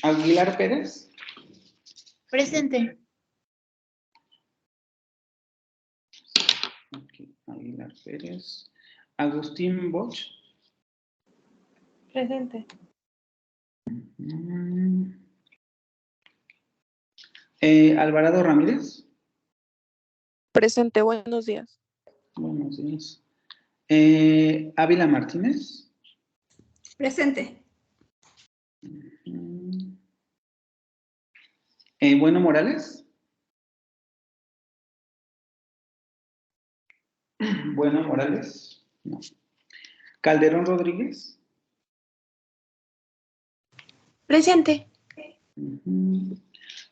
Aguilar Pérez. Presente. Okay, Aguilar Pérez. Agustín Bosch. Presente. Alvarado Ramírez. Presente, buenos días. Buenos días. Ávila Martínez. Presente. Bueno Morales. Bueno Morales. No. Calderón Rodríguez. Presente.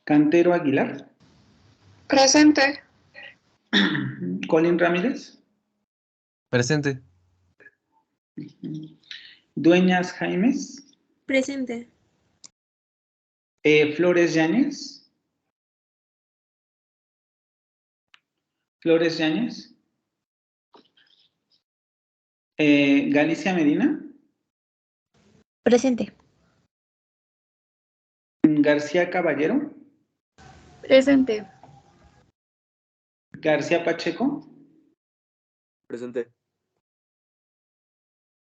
Cantero Aguilar. Presente. Colín Ramírez. Presente. Dueñas Jaimes. Presente. Flores Yáñez. Flores Yáñez. Galicia Medina. Presente. García Caballero. Presente. García Pacheco. Presente.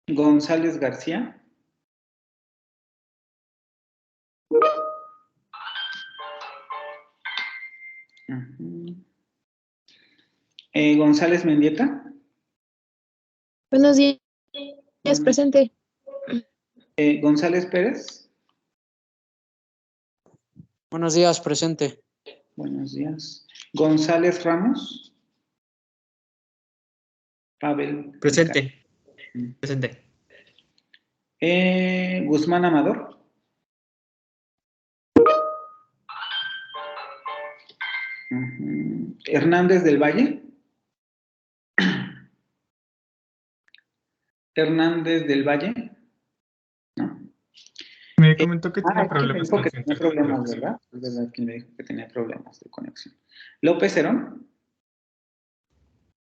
González García. González Mendieta. Buenos días. Bueno. Presente. González Pérez. Buenos días, presente. Buenos días. González Ramos. Pavel. Presente. Presente. Guzmán Amador. Hernández del Valle. Hernández del Valle. ¿No? Me comentó que tenía problemas con con su internet. problemas, ¿verdad? Es verdad que me dijo que tenía problemas de conexión. López Herón.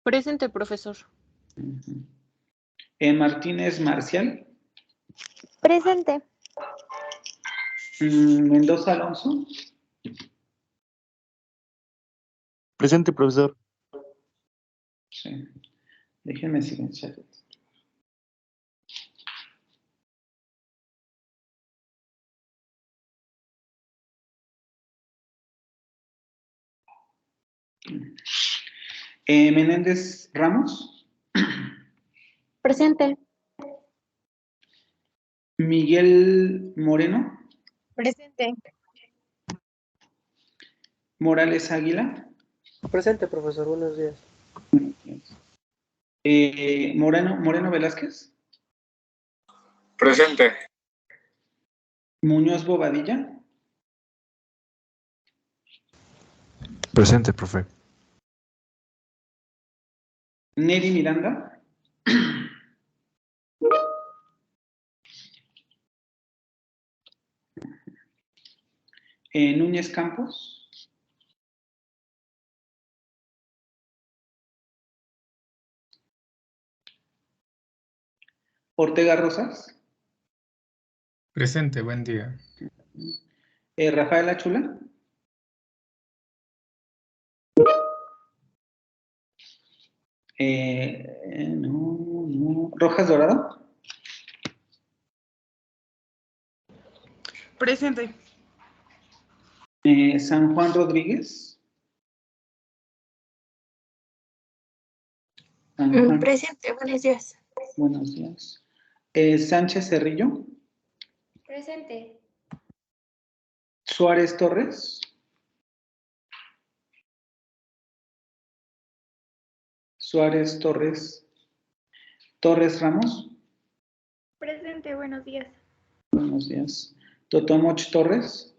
Presente, profesor. Martínez Marcial. Presente. Mendoza Alonso. Presente, profesor. Sí. Déjenme silenciar. Menéndez Ramos. Presente. Miguel Moreno. Presente. Morales Águila. Presente, profesor, buenos días. Moreno Velázquez. Presente. Muñoz Bobadilla. Presente, profe. Neri Miranda. Núñez Campos. Ortega Rosas. Presente, buen día. Rafael Achula. No. Rojas Dorado. Presente. San Juan Rodríguez. San Juan. Presente. Buenos días. Buenos días. Sánchez Cerrillo. Presente. Suárez Torres. Suárez Torres. Torres Ramos. Presente. Buenos días. Buenos días. Totomoch Torres.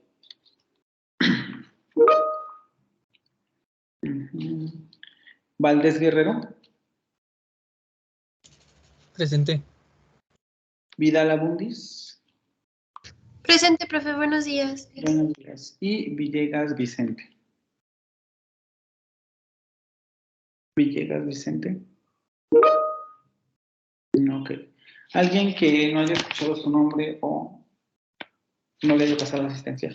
Valdés Guerrero. Presente. Vidal Abundis. Presente, profe. Buenos días. Buenos días. Y Villegas Vicente. Villegas Vicente. Ok. Alguien que no haya escuchado su nombre o No le haya pasado la asistencia.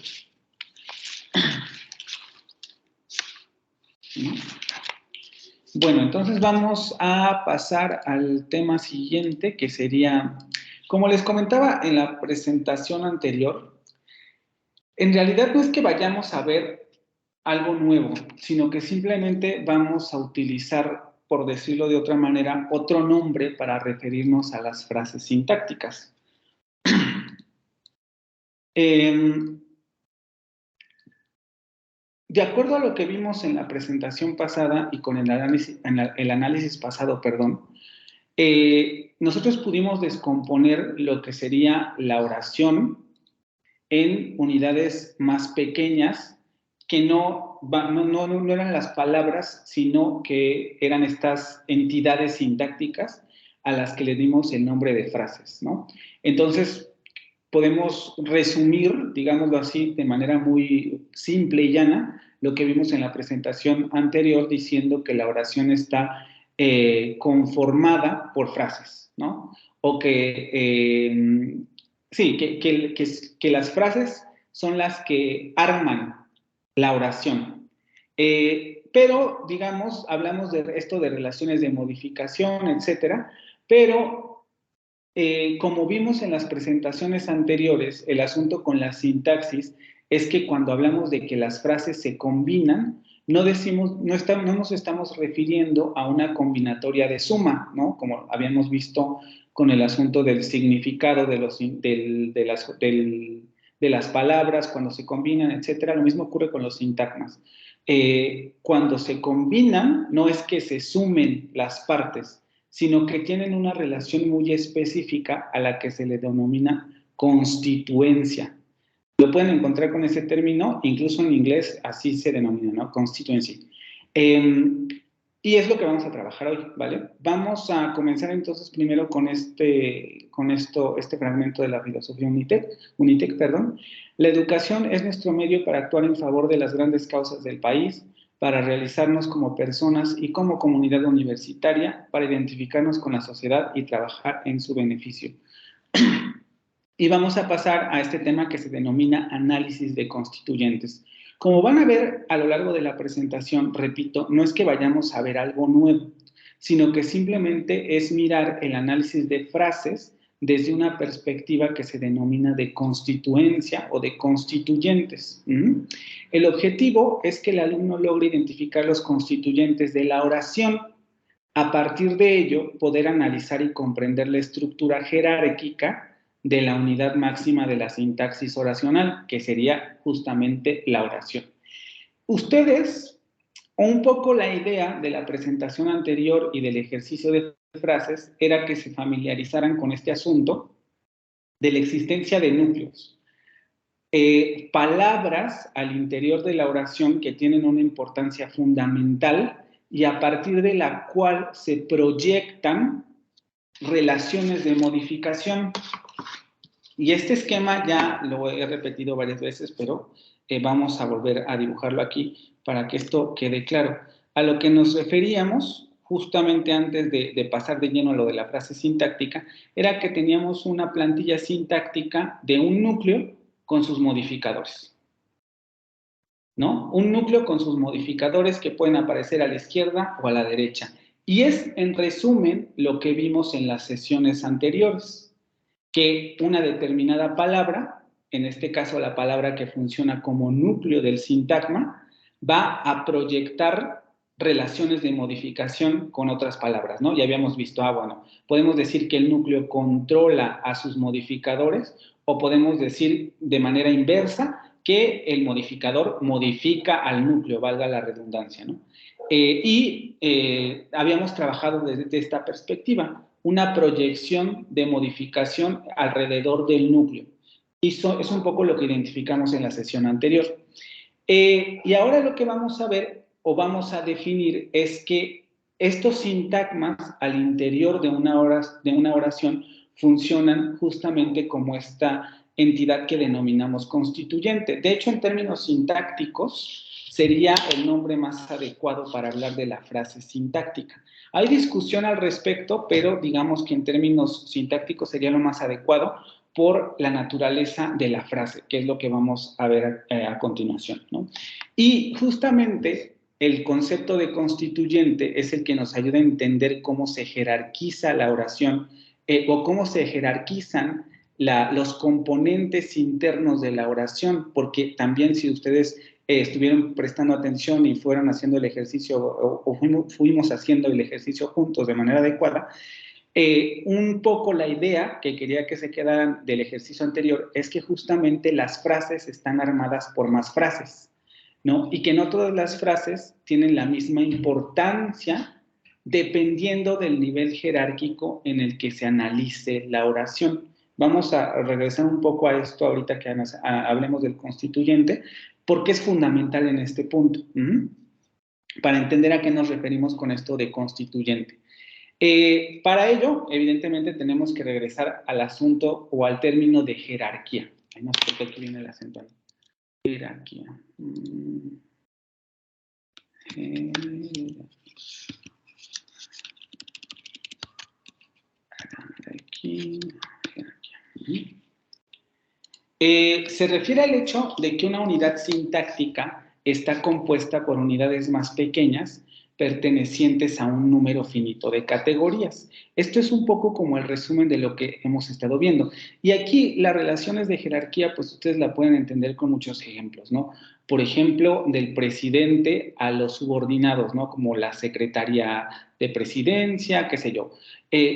Bueno, entonces vamos a pasar al tema siguiente, que sería, como les comentaba en la presentación anterior, en realidad no es que vayamos a ver algo nuevo, sino que simplemente vamos a utilizar, por decirlo de otra manera, otro nombre para referirnos a las frases sintácticas. De acuerdo a lo que vimos en la presentación pasada y con el análisis pasado, nosotros pudimos descomponer lo que sería la oración en unidades más pequeñas que no eran las palabras, sino que eran estas entidades sintácticas a las que le dimos el nombre de frases, ¿no? Entonces, podemos resumir, digámoslo así, de manera muy simple y llana, lo que vimos en la presentación anterior, diciendo que la oración está conformada por frases, ¿no? O que, sí, que las frases son las que arman la oración. Pero, digamos, hablamos de esto de relaciones de modificación, etcétera, pero como vimos en las presentaciones anteriores, el asunto con la sintaxis es que cuando hablamos de que las frases se combinan, no nos estamos refiriendo a una combinatoria de suma, ¿no? Como habíamos visto con el asunto del significado de las palabras, cuando se combinan, etcétera. Lo mismo ocurre con los sintagmas. Cuando se combinan, no es que se sumen las partes, sino que tienen una relación muy específica a la que se le denomina constituencia. Lo pueden encontrar con ese término, incluso en inglés así se denomina, ¿no? Constituency. Y es lo que vamos a trabajar hoy, ¿vale? Vamos a comenzar entonces primero con este fragmento de la filosofía Unitec. La educación es nuestro medio para actuar en favor de las grandes causas del país, para realizarnos como personas y como comunidad universitaria, para identificarnos con la sociedad y trabajar en su beneficio. Y vamos a pasar a este tema que se denomina análisis de constituyentes. Como van a ver a lo largo de la presentación, repito, no es que vayamos a ver algo nuevo, sino que simplemente es mirar el análisis de frases desde una perspectiva que se denomina de constituencia o de constituyentes. El objetivo es que el alumno logre identificar los constituyentes de la oración. A partir de ello, poder analizar y comprender la estructura jerárquica de la unidad máxima de la sintaxis oracional, que sería justamente la oración. Ustedes, un poco la idea de la presentación anterior y del ejercicio de frases era que se familiarizaran con este asunto de la existencia de núcleos. Palabras al interior de la oración que tienen una importancia fundamental y a partir de la cual se proyectan relaciones de modificación. Y este esquema ya lo he repetido varias veces, pero vamos a volver a dibujarlo aquí para que esto quede claro. A lo que nos referíamos, justamente antes de pasar de lleno a lo de la frase sintáctica, era que teníamos una plantilla sintáctica de un núcleo con sus modificadores, ¿no? Un núcleo con sus modificadores que pueden aparecer a la izquierda o a la derecha. Y es, en resumen, lo que vimos en las sesiones anteriores, que una determinada palabra, en este caso la palabra que funciona como núcleo del sintagma, va a proyectar relaciones de modificación con otras palabras, ¿no? Ya habíamos visto, bueno, podemos decir que el núcleo controla a sus modificadores o podemos decir de manera inversa que el modificador modifica al núcleo, valga la redundancia, ¿no? Habíamos trabajado desde esta perspectiva, una proyección de modificación alrededor del núcleo. Y eso es un poco lo que identificamos en la sesión anterior. Y ahora lo que vamos a ver o vamos a definir es que estos sintagmas al interior de una oración funcionan justamente como esta entidad que denominamos constituyente. De hecho, en términos sintácticos, sería el nombre más adecuado para hablar de la frase sintáctica. Hay discusión al respecto, pero digamos que en términos sintácticos sería lo más adecuado, por la naturaleza de la frase, que es lo que vamos a ver a continuación, ¿no? Y justamente el concepto de constituyente es el que nos ayuda a entender cómo se jerarquiza la oración o cómo se jerarquizan los componentes internos de la oración, porque también si ustedes estuvieron prestando atención y fueron haciendo el ejercicio o fuimos haciendo el ejercicio juntos de manera adecuada, un poco la idea que quería que se quedaran del ejercicio anterior es que justamente las frases están armadas por más frases, ¿no? Y que no todas las frases tienen la misma importancia dependiendo del nivel jerárquico en el que se analice la oración. Vamos a regresar un poco a esto ahorita que hablemos del constituyente, porque es fundamental en este punto, para entender a qué nos referimos con esto de constituyente. Para ello, evidentemente, tenemos que regresar al asunto o al término de jerarquía. Ay, no sé por qué aquí viene el acento ahí. Jerarquía. Se refiere al hecho de que una unidad sintáctica está compuesta por unidades más pequeñas pertenecientes a un número finito de categorías. Esto es un poco como el resumen de lo que hemos estado viendo. Y aquí las relaciones de jerarquía, pues ustedes la pueden entender con muchos ejemplos, ¿no? Por ejemplo, del presidente a los subordinados, ¿no? Como la secretaria de presidencia, qué sé yo.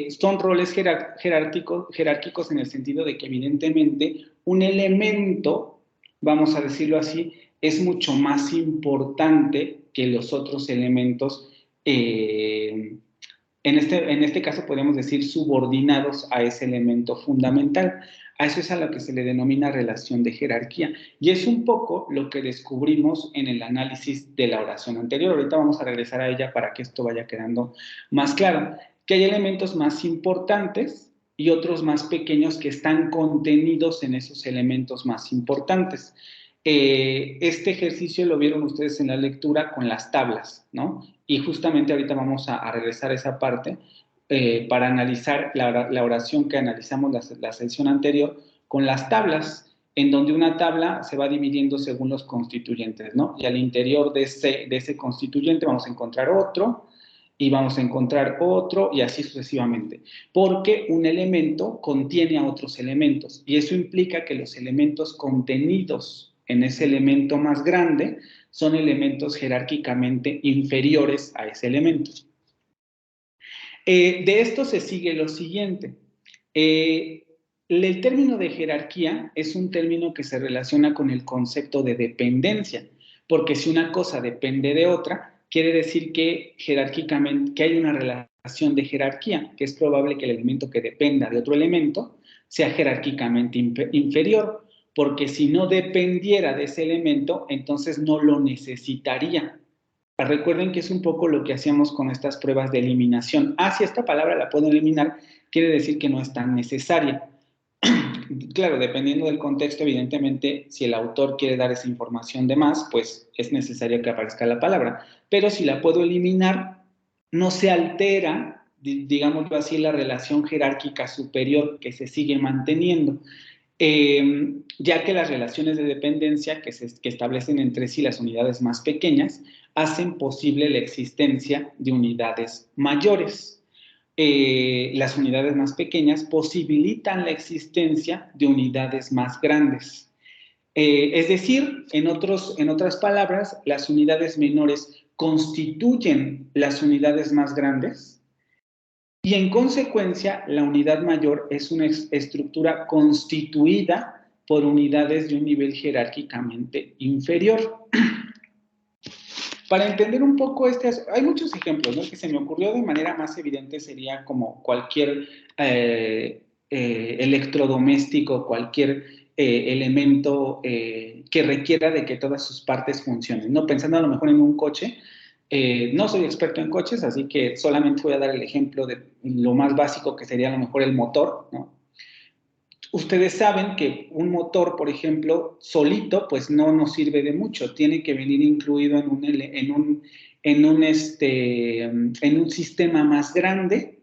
Son roles jerárquicos en el sentido de que evidentemente un elemento, vamos a decirlo así, es mucho más importante que los otros elementos, en este caso podemos decir subordinados a ese elemento fundamental. A eso es a lo que se le denomina relación de jerarquía. Y es un poco lo que descubrimos en el análisis de la oración anterior. Ahorita vamos a regresar a ella para que esto vaya quedando más claro. Que hay elementos más importantes y otros más pequeños que están contenidos en esos elementos más importantes. Este ejercicio lo vieron ustedes en la lectura con las tablas, ¿no? Y justamente ahorita vamos a regresar a esa parte para analizar la oración que analizamos la sesión anterior con las tablas, en donde una tabla se va dividiendo según los constituyentes, ¿no? Y al interior de ese constituyente vamos a encontrar otro, y vamos a encontrar otro, y así sucesivamente. Porque un elemento contiene a otros elementos, y eso implica que los elementos contenidos en ese elemento más grande son elementos jerárquicamente inferiores a ese elemento. De esto se sigue lo siguiente. El término de jerarquía es un término que se relaciona con el concepto de dependencia, porque si una cosa depende de otra, quiere decir que jerárquicamente, que hay una relación de jerarquía, que es probable que el elemento que dependa de otro elemento sea jerárquicamente inferior, porque si no dependiera de ese elemento, entonces no lo necesitaría. Recuerden que es un poco lo que hacíamos con estas pruebas de eliminación. Si esta palabra la puedo eliminar, quiere decir que no es tan necesaria. Claro, dependiendo del contexto, evidentemente, si el autor quiere dar esa información de más, pues es necesario que aparezca la palabra. Pero si la puedo eliminar, no se altera, digámoslo así, la relación jerárquica superior que se sigue manteniendo. Ya que las relaciones de dependencia que establecen entre sí las unidades más pequeñas hacen posible la existencia de unidades mayores. Las unidades más pequeñas posibilitan la existencia de unidades más grandes. Es decir, en otras palabras, las unidades menores constituyen las unidades más grandes y en consecuencia la unidad mayor es una estructura constituida por unidades de un nivel jerárquicamente inferior. Para entender un poco hay muchos ejemplos, ¿no? El que se me ocurrió de manera más evidente sería como cualquier electrodoméstico, cualquier elemento que requiera de que todas sus partes funcionen, ¿no? Pensando a lo mejor en un coche, no soy experto en coches, así que solamente voy a dar el ejemplo de lo más básico que sería a lo mejor el motor, ¿no? Ustedes saben que un motor, por ejemplo, solito, pues no nos sirve de mucho. Tiene que venir incluido en un sistema más grande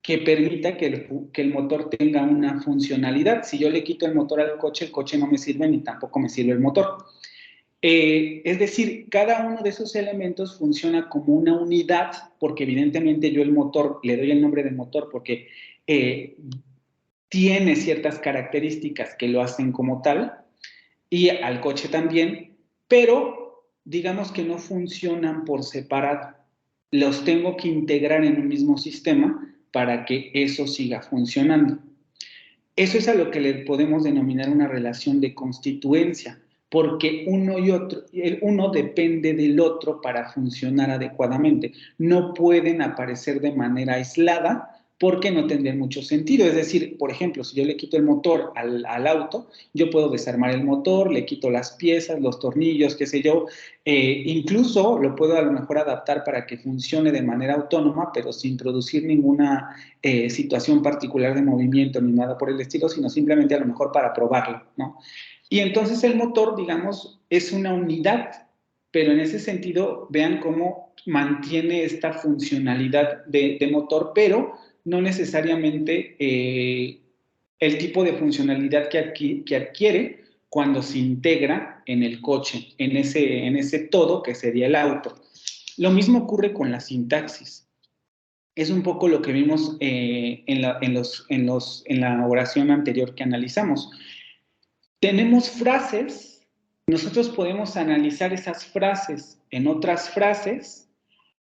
que permita que el motor tenga una funcionalidad. Si yo le quito el motor al coche, el coche no me sirve ni tampoco me sirve el motor. Es decir, cada uno de esos elementos funciona como una unidad, porque evidentemente yo el motor, le doy el nombre de motor porque tiene ciertas características que lo hacen como tal, y al coche también, pero digamos que no funcionan por separado. Los tengo que integrar en un mismo sistema para que eso siga funcionando. Eso es a lo que le podemos denominar una relación de constituencia, porque uno depende del otro para funcionar adecuadamente. No pueden aparecer de manera aislada porque no tendría mucho sentido. Es decir, por ejemplo, si yo le quito el motor al auto, yo puedo desarmar el motor, le quito las piezas, los tornillos, qué sé yo, incluso lo puedo a lo mejor adaptar para que funcione de manera autónoma, pero sin producir ninguna situación particular de movimiento ni nada por el estilo, sino simplemente a lo mejor para probarlo, ¿no? Y entonces el motor, digamos, es una unidad, pero en ese sentido, vean cómo mantiene esta funcionalidad de motor, pero no necesariamente el tipo de funcionalidad que adquiere cuando se integra en el coche, en ese todo que sería el auto. Lo mismo ocurre con la sintaxis. Es un poco lo que vimos en la oración anterior que analizamos. Tenemos frases, nosotros podemos analizar esas frases en otras frases,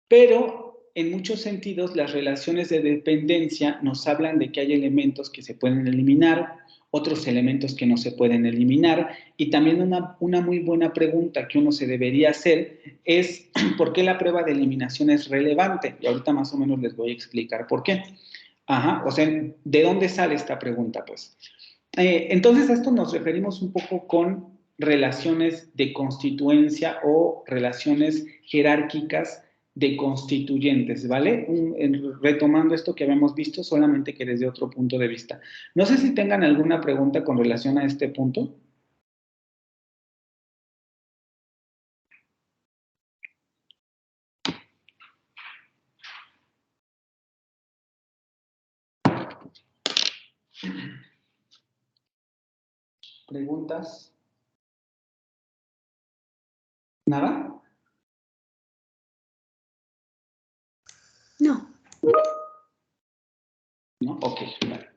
pero en muchos sentidos las relaciones de dependencia nos hablan de que hay elementos que se pueden eliminar, otros elementos que no se pueden eliminar, y también una muy buena pregunta que uno se debería hacer es ¿por qué la prueba de eliminación es relevante? Y ahorita más o menos les voy a explicar por qué. O sea, ¿de dónde sale esta pregunta? Pues, entonces a esto nos referimos un poco con relaciones de constituencia o relaciones jerárquicas de constituyentes, ¿vale? Retomando esto que habíamos visto, solamente que desde otro punto de vista. No sé si tengan alguna pregunta con relación a este punto. ¿Preguntas? ¿Nada? No. ¿No? Ok, vale.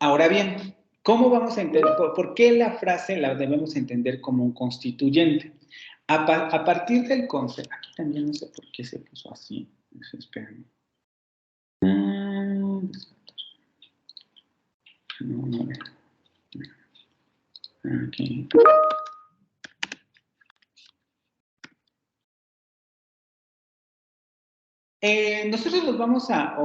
Ahora bien, ¿cómo vamos a entender? ¿Por qué la frase la debemos entender como un constituyente? A partir del concepto, aquí también no sé por qué se puso así. Espérenme. No. Aquí. Nosotros los vamos a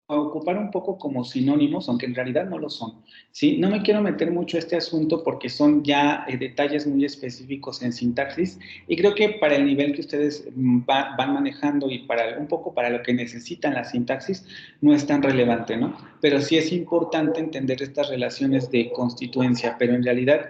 ocupar un poco como sinónimos, aunque en realidad no lo son, ¿sí? No me quiero meter mucho a este asunto porque son ya detalles muy específicos en sintaxis, y creo que para el nivel que ustedes van manejando y un poco para lo que necesitan la sintaxis, no es tan relevante, ¿no? Pero sí es importante entender estas relaciones de constituencia, pero en realidad,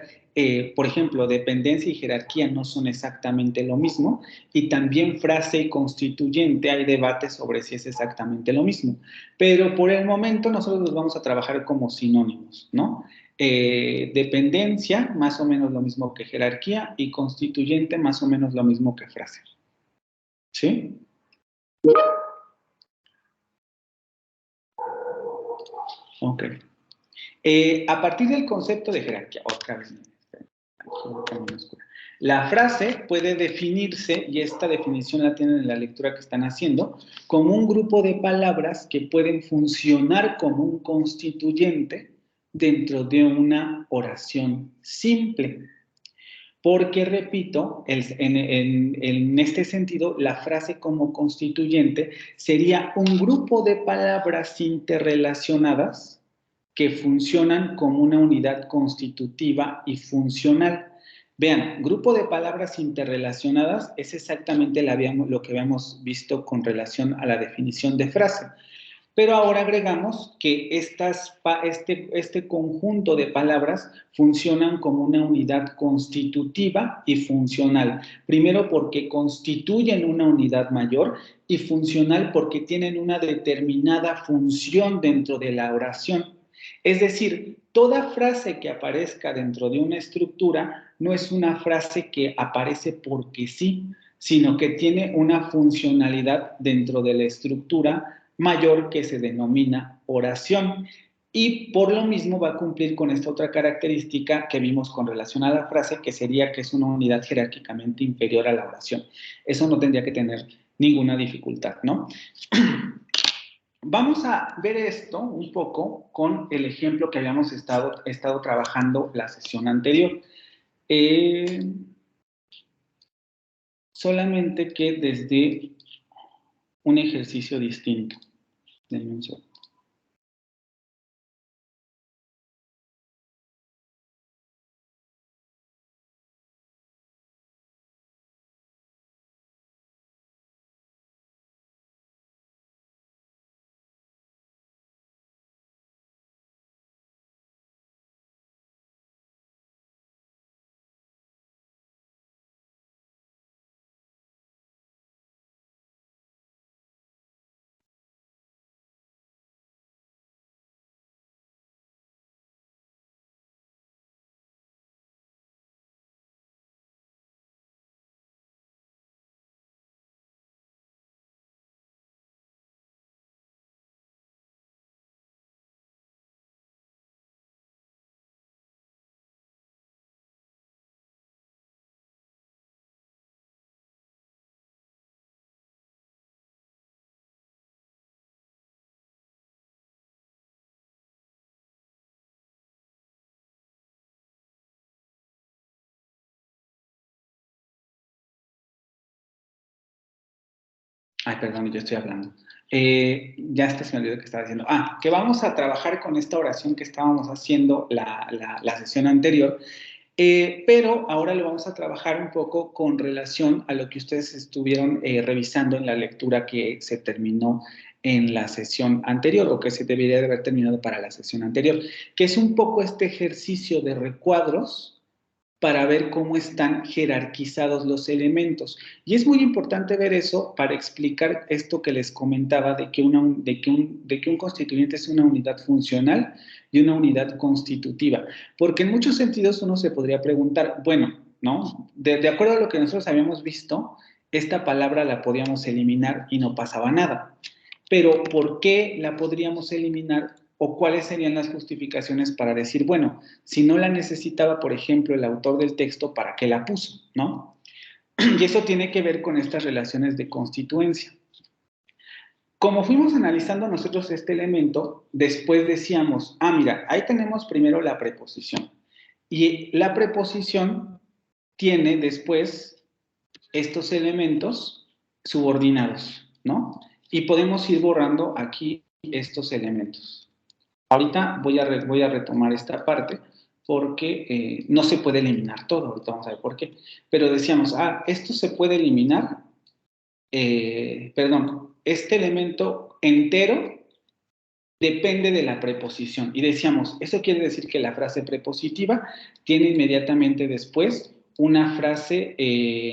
por ejemplo, dependencia y jerarquía no son exactamente lo mismo, y también frase y constituyente hay debate sobre si es exactamente lo mismo, pero por el momento nosotros los vamos a trabajar como sinónimos, ¿no? Dependencia, más o menos lo mismo que jerarquía, y constituyente, más o menos lo mismo que frase. ¿Sí? Ok. A partir del concepto de jerarquía, otra vez, la frase puede definirse, y esta definición la tienen en la lectura que están haciendo, como un grupo de palabras que pueden funcionar como un constituyente dentro de una oración simple. Porque, repito, en este sentido, la frase como constituyente sería un grupo de palabras interrelacionadas que funcionan como una unidad constitutiva y funcional. Vean, grupo de palabras interrelacionadas es exactamente lo que habíamos visto con relación a la definición de frase. Pero ahora agregamos que este conjunto de palabras funcionan como una unidad constitutiva y funcional. Primero porque constituyen una unidad mayor y funcional porque tienen una determinada función dentro de la oración. Es decir, toda frase que aparezca dentro de una estructura no es una frase que aparece porque sí, sino que tiene una funcionalidad dentro de la estructura mayor que se denomina oración. Y por lo mismo va a cumplir con esta otra característica que vimos con relación a la frase, que sería que es una unidad jerárquicamente inferior a la oración. Eso no tendría que tener ninguna dificultad, ¿no? Vamos a ver esto un poco con el ejemplo que habíamos estado trabajando la sesión anterior. Solamente que desde un ejercicio distinto. Denme un segundo. Ay, perdón, yo estoy hablando. Ya hasta se me olvidó que estaba diciendo. Que vamos a trabajar con esta oración que estábamos haciendo la sesión anterior, pero ahora lo vamos a trabajar un poco con relación a lo que ustedes estuvieron revisando en la lectura que se terminó en la sesión anterior, o que se debería de haber terminado para la sesión anterior, que es un poco este ejercicio de recuadros para ver cómo están jerarquizados los elementos. Y es muy importante ver eso para explicar esto que les comentaba de que un constituyente es una unidad funcional y una unidad constitutiva. Porque en muchos sentidos uno se podría preguntar, bueno, ¿no? De acuerdo a lo que nosotros habíamos visto, esta palabra la podíamos eliminar y no pasaba nada. Pero ¿por qué la podríamos eliminar? ¿O cuáles serían las justificaciones para decir, bueno, si no la necesitaba, por ejemplo, el autor del texto, ¿para qué la puso? ¿No? Y eso tiene que ver con estas relaciones de constituencia. Como fuimos analizando nosotros este elemento, después decíamos, mira, ahí tenemos primero la preposición. Y la preposición tiene después estos elementos subordinados, ¿no? Y podemos ir borrando aquí estos elementos. Ahorita voy a retomar esta parte porque no se puede eliminar todo, ahorita vamos a ver por qué. Pero decíamos, esto se puede eliminar, este elemento entero depende de la preposición. Y decíamos, eso quiere decir que la frase prepositiva tiene inmediatamente después una frase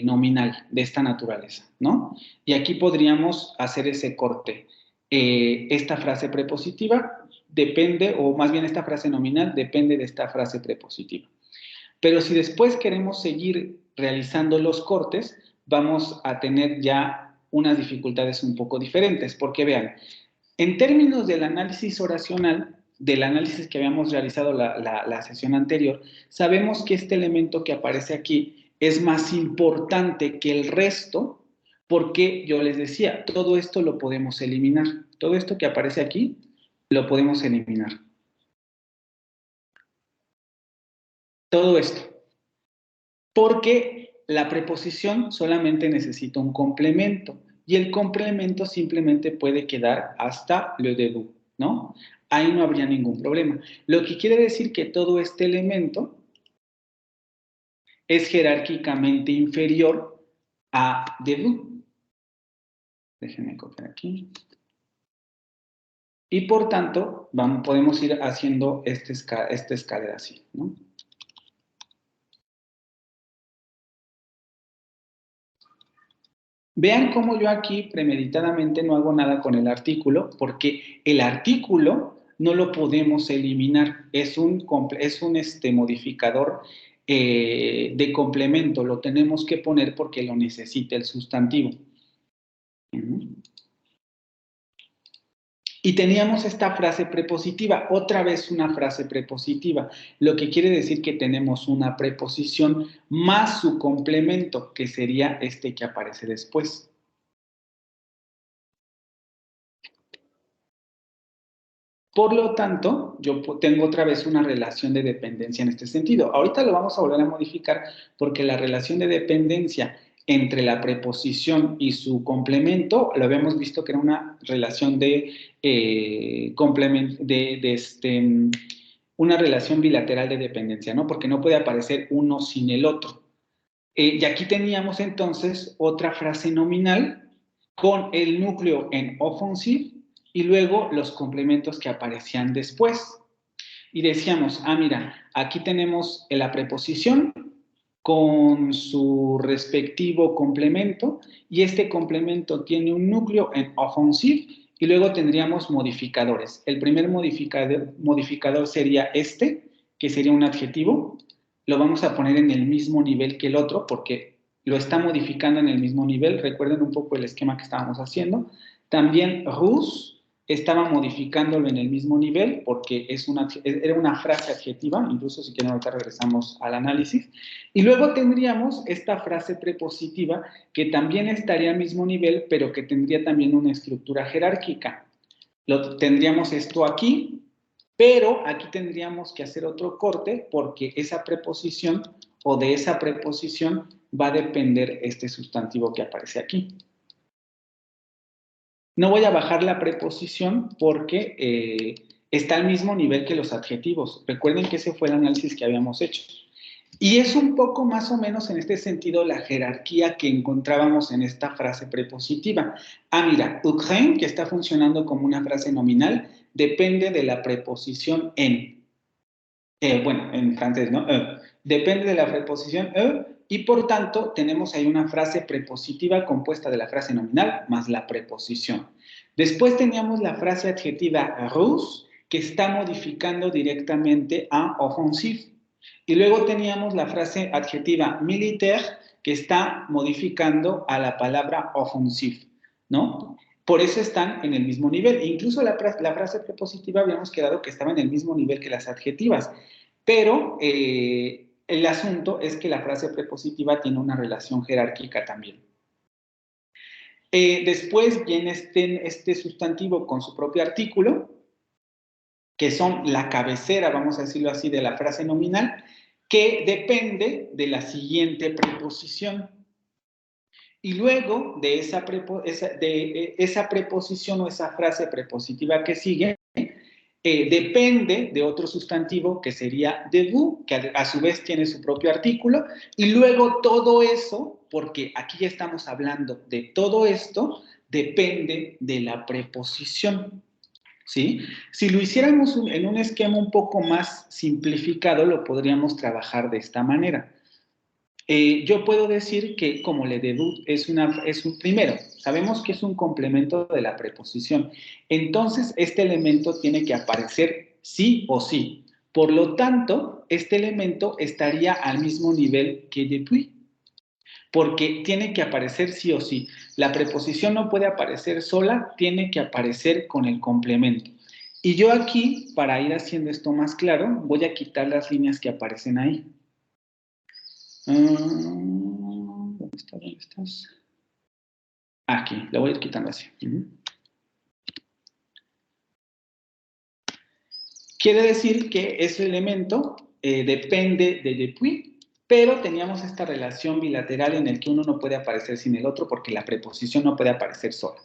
nominal de esta naturaleza, ¿no? Y aquí podríamos hacer ese corte. Esta frase prepositiva depende, o más bien esta frase nominal depende de esta frase prepositiva. Pero si después queremos seguir realizando los cortes, vamos a tener ya unas dificultades un poco diferentes, porque vean, en términos del análisis oracional, del análisis que habíamos realizado la sesión anterior, sabemos que este elemento que aparece aquí es más importante que el resto, porque yo les decía, todo esto lo podemos eliminar. Todo esto que aparece aquí, lo podemos eliminar. Todo esto. Porque la preposición solamente necesita un complemento. Y el complemento simplemente puede quedar hasta le debout, ¿no? Ahí no habría ningún problema. Lo que quiere decir que todo este elemento es jerárquicamente inferior a debout. Déjenme copiar aquí. Y por tanto, podemos ir haciendo esta escalera así, ¿no? Vean cómo yo aquí premeditadamente no hago nada con el artículo, porque el artículo no lo podemos eliminar, es un modificador de complemento, lo tenemos que poner porque lo necesita el sustantivo. Y teníamos esta frase prepositiva, otra vez una frase prepositiva, lo que quiere decir que tenemos una preposición más su complemento, que sería este que aparece después. Por lo tanto, yo tengo otra vez una relación de dependencia en este sentido. Ahorita lo vamos a volver a modificar porque la relación de dependencia entre la preposición y su complemento, lo habíamos visto que era una relación una relación bilateral de dependencia, ¿no? Porque no puede aparecer uno sin el otro. Y aquí teníamos entonces otra frase nominal con el núcleo en offensive y luego los complementos que aparecían después. Y decíamos, mira, aquí tenemos la preposición con su respectivo complemento y este complemento tiene un núcleo en offensive y luego tendríamos modificadores. El primer modificador sería este, que sería un adjetivo. Lo vamos a poner en el mismo nivel que el otro porque lo está modificando en el mismo nivel. Recuerden un poco el esquema que estábamos haciendo. También Rus estaba modificándolo en el mismo nivel porque era una frase adjetiva, incluso si quieren ahorita regresamos al análisis. Y luego tendríamos esta frase prepositiva que también estaría al mismo nivel, pero que tendría también una estructura jerárquica. Tendríamos esto aquí, pero aquí tendríamos que hacer otro corte porque esa preposición o de esa preposición va a depender este sustantivo que aparece aquí. No voy a bajar la preposición porque está al mismo nivel que los adjetivos. Recuerden que ese fue el análisis que habíamos hecho. Y es un poco más o menos en este sentido la jerarquía que encontrábamos en esta frase prepositiva. Mira, Ukraine, que está funcionando como una frase nominal, depende de la preposición en. Bueno, en francés, ¿no? Depende de la preposición y por tanto tenemos ahí una frase prepositiva compuesta de la frase nominal más la preposición. Después teníamos la frase adjetiva russe que está modificando directamente a offensive. Y luego teníamos la frase adjetiva militaire que está modificando a la palabra offensive, ¿no? Por eso están en el mismo nivel. Incluso la frase prepositiva habíamos quedado que estaba en el mismo nivel que las adjetivas. Pero el asunto es que la frase prepositiva tiene una relación jerárquica también. Después viene este sustantivo con su propio artículo, que son la cabecera, vamos a decirlo así, de la frase nominal, que depende de la siguiente preposición. Y luego de esa preposición o esa frase prepositiva que sigue, depende de otro sustantivo que sería debout, que a su vez tiene su propio artículo, y luego todo eso, porque aquí ya estamos hablando de todo esto, depende de la preposición. ¿Sí? Si lo hiciéramos en un esquema un poco más simplificado, lo podríamos trabajar de esta manera. Yo puedo decir que como le debut primero, sabemos que es un complemento de la preposición. Entonces, este elemento tiene que aparecer sí o sí. Por lo tanto, este elemento estaría al mismo nivel que depuis. Porque tiene que aparecer sí o sí. La preposición no puede aparecer sola, tiene que aparecer con el complemento. Y yo aquí, para ir haciendo esto más claro, voy a quitar las líneas que aparecen ahí. ¿Dónde estás? Aquí, lo voy a ir quitando así. Quiere decir que ese elemento depende de depuis, pero teníamos esta relación bilateral en el que uno no puede aparecer sin el otro porque la preposición no puede aparecer sola.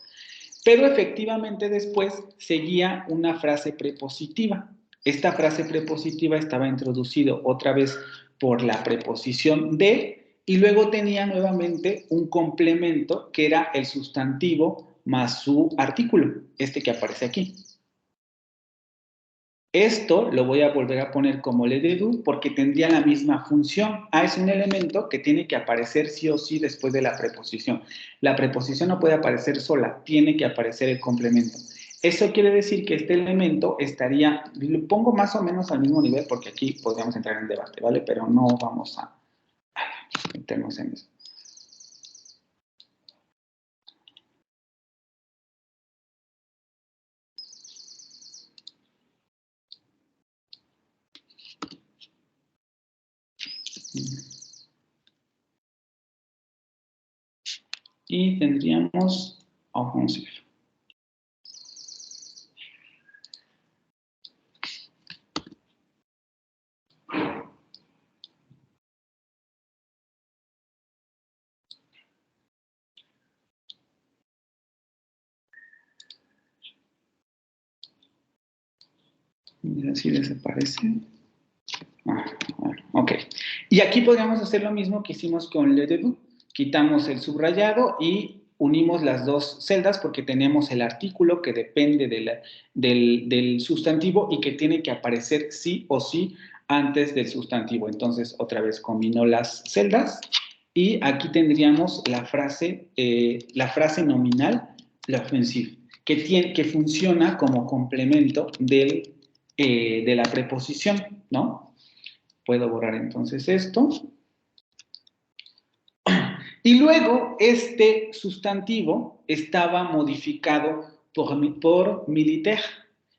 Pero efectivamente después seguía una frase prepositiva. Esta frase prepositiva estaba introducida otra vez por la preposición de y luego tenía nuevamente un complemento que era el sustantivo más su artículo, este que aparece aquí. Esto lo voy a volver a poner como le dedu porque tendría la misma función. A es un elemento que tiene que aparecer sí o sí después de la preposición. La preposición no puede aparecer sola, tiene que aparecer el complemento. Eso quiere decir que este elemento estaría, lo pongo más o menos al mismo nivel porque aquí podríamos entrar en debate, ¿vale? Pero no vamos a meternos en eso. Y tendríamos offensive. Y así desaparece. Bueno, ok. Y aquí podríamos hacer lo mismo que hicimos con le debut. Quitamos el subrayado y unimos las dos celdas porque tenemos el artículo que depende del sustantivo y que tiene que aparecer sí o sí antes del sustantivo. Entonces, otra vez combino las celdas y aquí tendríamos la frase nominal, la offensive, que funciona como complemento de la preposición, ¿no? Puedo borrar entonces esto. Y luego este sustantivo estaba modificado por militaire,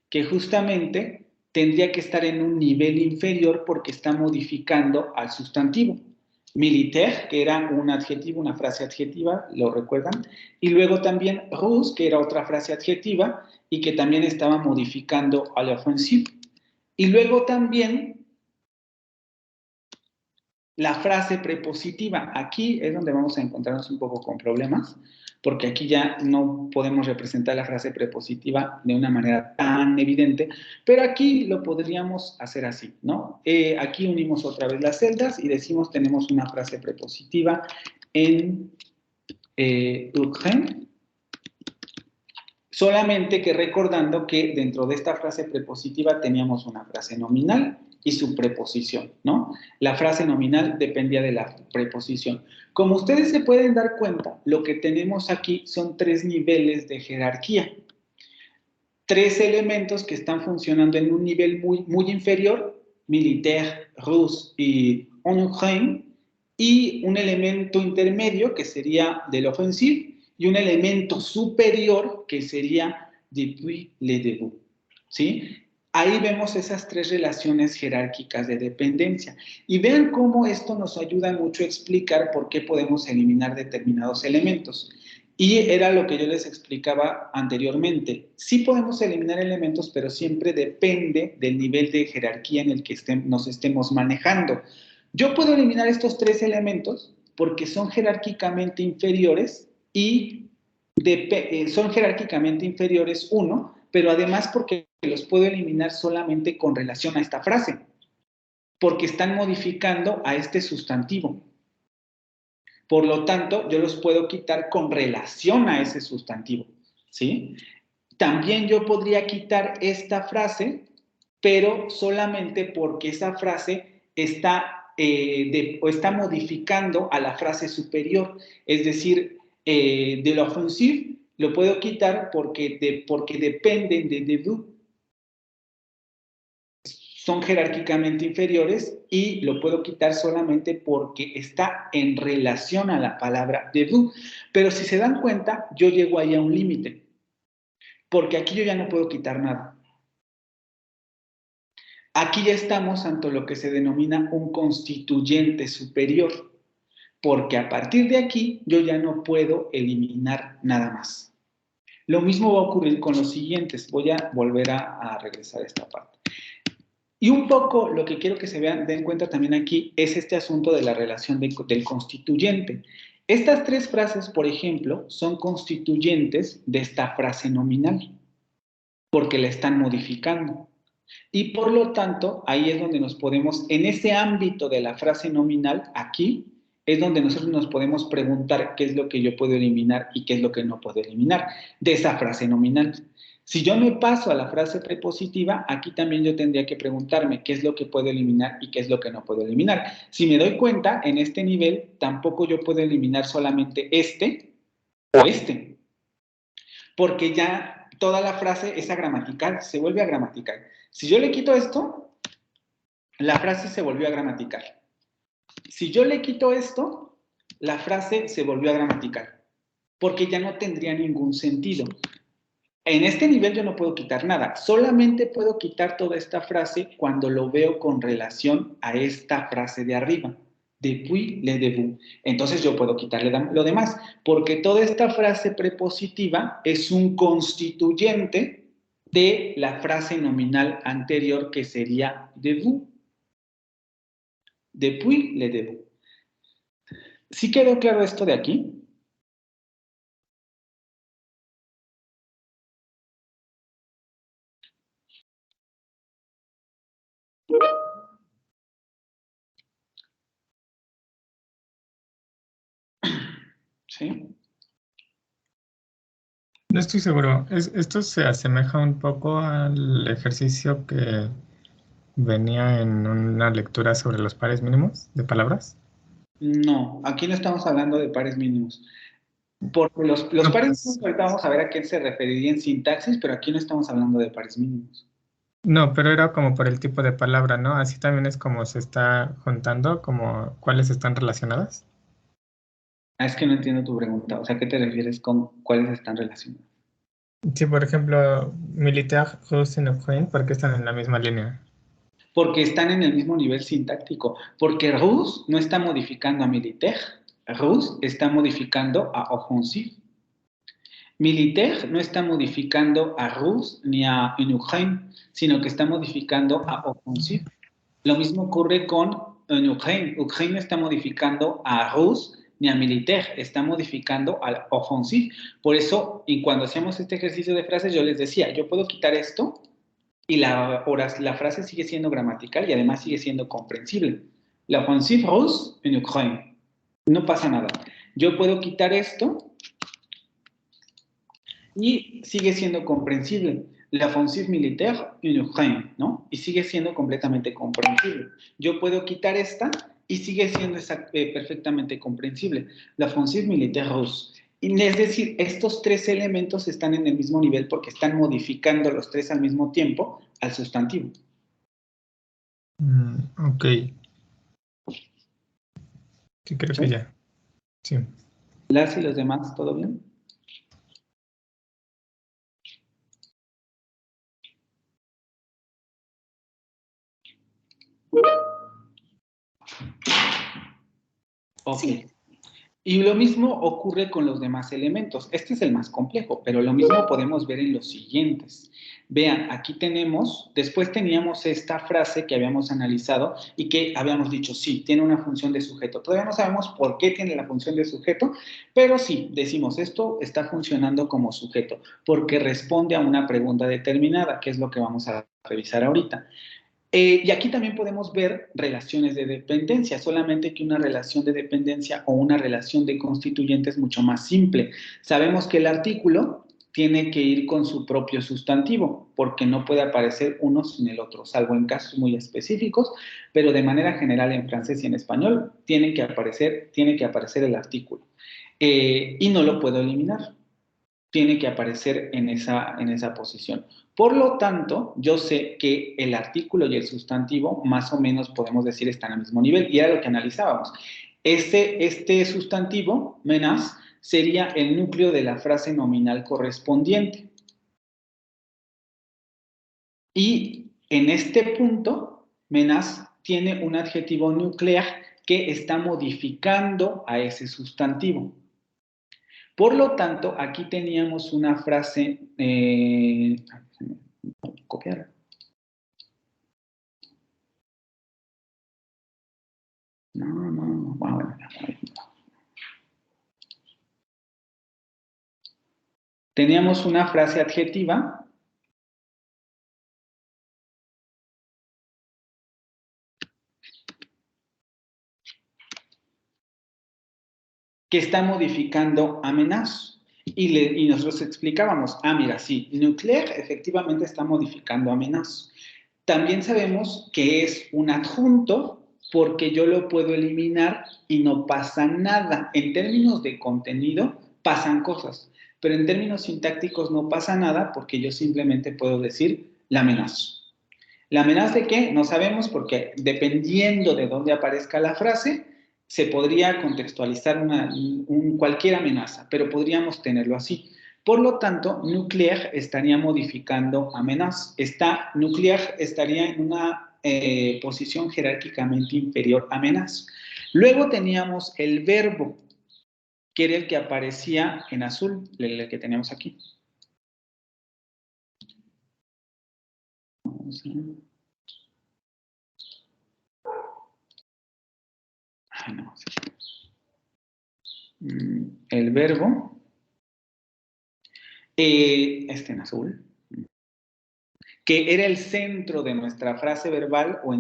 que justamente tendría que estar en un nivel inferior porque está modificando al sustantivo. Militaire, que era un adjetivo, una frase adjetiva, ¿lo recuerdan? Y luego también ruse, que era otra frase adjetiva y que también estaba modificando al offensive. Y luego también la frase prepositiva. Aquí es donde vamos a encontrarnos un poco con problemas, porque aquí ya no podemos representar la frase prepositiva de una manera tan evidente, pero aquí lo podríamos hacer así, ¿no? Aquí unimos otra vez las celdas y decimos tenemos una frase prepositiva en urgent, solamente que recordando que dentro de esta frase prepositiva teníamos una frase nominal y su preposición, ¿no? La frase nominal dependía de la preposición. Como ustedes se pueden dar cuenta, lo que tenemos aquí son 3 niveles de jerarquía. 3 elementos que están funcionando en un nivel muy inferior, militaire, ruse y onugin, y un elemento intermedio que sería del offensive, y un elemento superior que sería depuis le début, ¿sí? Ahí vemos esas 3 relaciones jerárquicas de dependencia. Y vean cómo esto nos ayuda mucho a explicar por qué podemos eliminar determinados elementos. Y era lo que yo les explicaba anteriormente. Sí podemos eliminar elementos, pero siempre depende del nivel de jerarquía en el que nos estemos manejando. Yo puedo eliminar estos 3 elementos porque son jerárquicamente inferiores y son jerárquicamente inferiores 1, pero además porque los puedo eliminar solamente con relación a esta frase, porque están modificando a este sustantivo. Por lo tanto, yo los puedo quitar con relación a ese sustantivo, ¿sí? También yo podría quitar esta frase, pero solamente porque esa frase está modificando a la frase superior, es decir, de la offensive lo puedo quitar porque dependen de debut. Son jerárquicamente inferiores y lo puedo quitar solamente porque está en relación a la palabra debut. Pero si se dan cuenta, yo llego ahí a un límite, porque aquí yo ya no puedo quitar nada. Aquí ya estamos ante lo que se denomina un constituyente superior, porque a partir de aquí yo ya no puedo eliminar nada más. Lo mismo va a ocurrir con los siguientes. Voy a volver a regresar a esta parte. Y un poco lo que quiero que se den cuenta también aquí es este asunto de la relación del constituyente. Estas 3 frases, por ejemplo, son constituyentes de esta frase nominal, porque la están modificando. Y por lo tanto, ahí es donde nos podemos, en ese ámbito de la frase nominal, aquí, es donde nosotros nos podemos preguntar qué es lo que yo puedo eliminar y qué es lo que no puedo eliminar de esa frase nominal. Si yo me paso a la frase prepositiva, aquí también yo tendría que preguntarme qué es lo que puedo eliminar y qué es lo que no puedo eliminar. Si me doy cuenta, en este nivel tampoco yo puedo eliminar solamente este o este, porque ya toda la frase es agramatical, se vuelve agramatical. Si yo le quito esto, la frase se volvió agramatical. Si yo le quito esto, la frase se volvió agramatical, porque ya no tendría ningún sentido. En este nivel yo no puedo quitar nada, solamente puedo quitar toda esta frase cuando lo veo con relación a esta frase de arriba, depuis le debout. Entonces yo puedo quitarle lo demás, porque toda esta frase prepositiva es un constituyente de la frase nominal anterior que sería debout. Depuis le debout. ¿Sí quedó claro esto de aquí? ¿Sí? No estoy seguro. Esto se asemeja un poco al ejercicio que venía en una lectura sobre los pares mínimos de palabras. No, aquí no estamos hablando de pares mínimos. Porque los No, pares pues, mínimos, ahorita vamos a ver a qué se referiría en sintaxis, pero aquí no estamos hablando de pares mínimos. no, pero era como por el tipo de palabra, ¿no? Así también es como se está juntando, como cuáles están relacionadas. Ah, es que no entiendo tu pregunta. O sea, ¿qué te refieres con cuáles están relacionados? Sí, por ejemplo, militaire, russe y Ukraine, ¿por qué están en la misma línea? Porque están en el mismo nivel sintáctico. Porque Rus no está modificando a militaire. Rus está modificando a offensive. Militaire no está modificando a Rus ni a Ukraine, sino que está modificando a offensive. Lo mismo ocurre con Ukraine. Ukraine no está modificando a Rus ni a militaire, está modificando al offensive. Por eso, y cuando hacíamos este ejercicio de frases, yo les decía, yo puedo quitar esto y la frase sigue siendo gramatical y además sigue siendo comprensible. La offensive russe en Ukraine. No pasa nada. Yo puedo quitar esto y sigue siendo comprensible. La offensive militaire en Ukraine, ¿no? Y sigue siendo completamente comprensible. Yo puedo quitar esta y sigue siendo perfectamente comprensible. La offensive militaire russe. Y es decir, estos tres elementos están en el mismo nivel porque están modificando los tres al mismo tiempo al sustantivo. Ok. Sí, creo que ya. Sí. ¿Las y los demás, todo bien? Ok. Sí. Y lo mismo ocurre con los demás elementos. Este es el más complejo, pero lo mismo podemos ver en los siguientes. Vean, aquí tenemos, después teníamos esta frase que habíamos analizado y que habíamos dicho, sí, tiene una función de sujeto. Todavía no sabemos por qué tiene la función de sujeto, pero sí, decimos, esto está funcionando como sujeto, porque responde a una pregunta determinada, que es lo que vamos a revisar ahorita. Y aquí también podemos ver relaciones de dependencia, solamente que una relación de dependencia o una relación de constituyente es mucho más simple. Sabemos que el artículo tiene que ir con su propio sustantivo, porque no puede aparecer uno sin el otro, salvo en casos muy específicos, pero de manera general en francés y en español tiene que aparecer el artículo. Y no lo puedo eliminar. Tiene que aparecer en esa posición. Por lo tanto, yo sé que el artículo y el sustantivo más o menos podemos decir están al mismo nivel, y era lo que analizábamos. Este sustantivo, menace, sería el núcleo de la frase nominal correspondiente. Y en este punto, menace tiene un adjetivo nuclear que está modificando a ese sustantivo. Por lo tanto, aquí teníamos una frase, copiar. No, bueno. Teníamos una frase adjetiva que está modificando a menace. Y nosotros explicábamos, mira, sí, nucléaire efectivamente está modificando a menos. También sabemos que es un adjunto porque yo lo puedo eliminar y no pasa nada. En términos de contenido, pasan cosas, pero en términos sintácticos no pasa nada porque yo simplemente puedo decir la amenaza. ¿La amenaza de qué? No sabemos porque dependiendo de dónde aparezca la frase, se podría contextualizar cualquier amenaza, pero podríamos tenerlo así. Por lo tanto, nucléaire estaría modificando amenaza. Nucléaire estaría en una posición jerárquicamente inferior a amenaza. Luego teníamos el verbo, que era el que aparecía en azul, el que tenemos aquí. Vamos a ver. No. El verbo, en azul, que era el centro de nuestra frase verbal o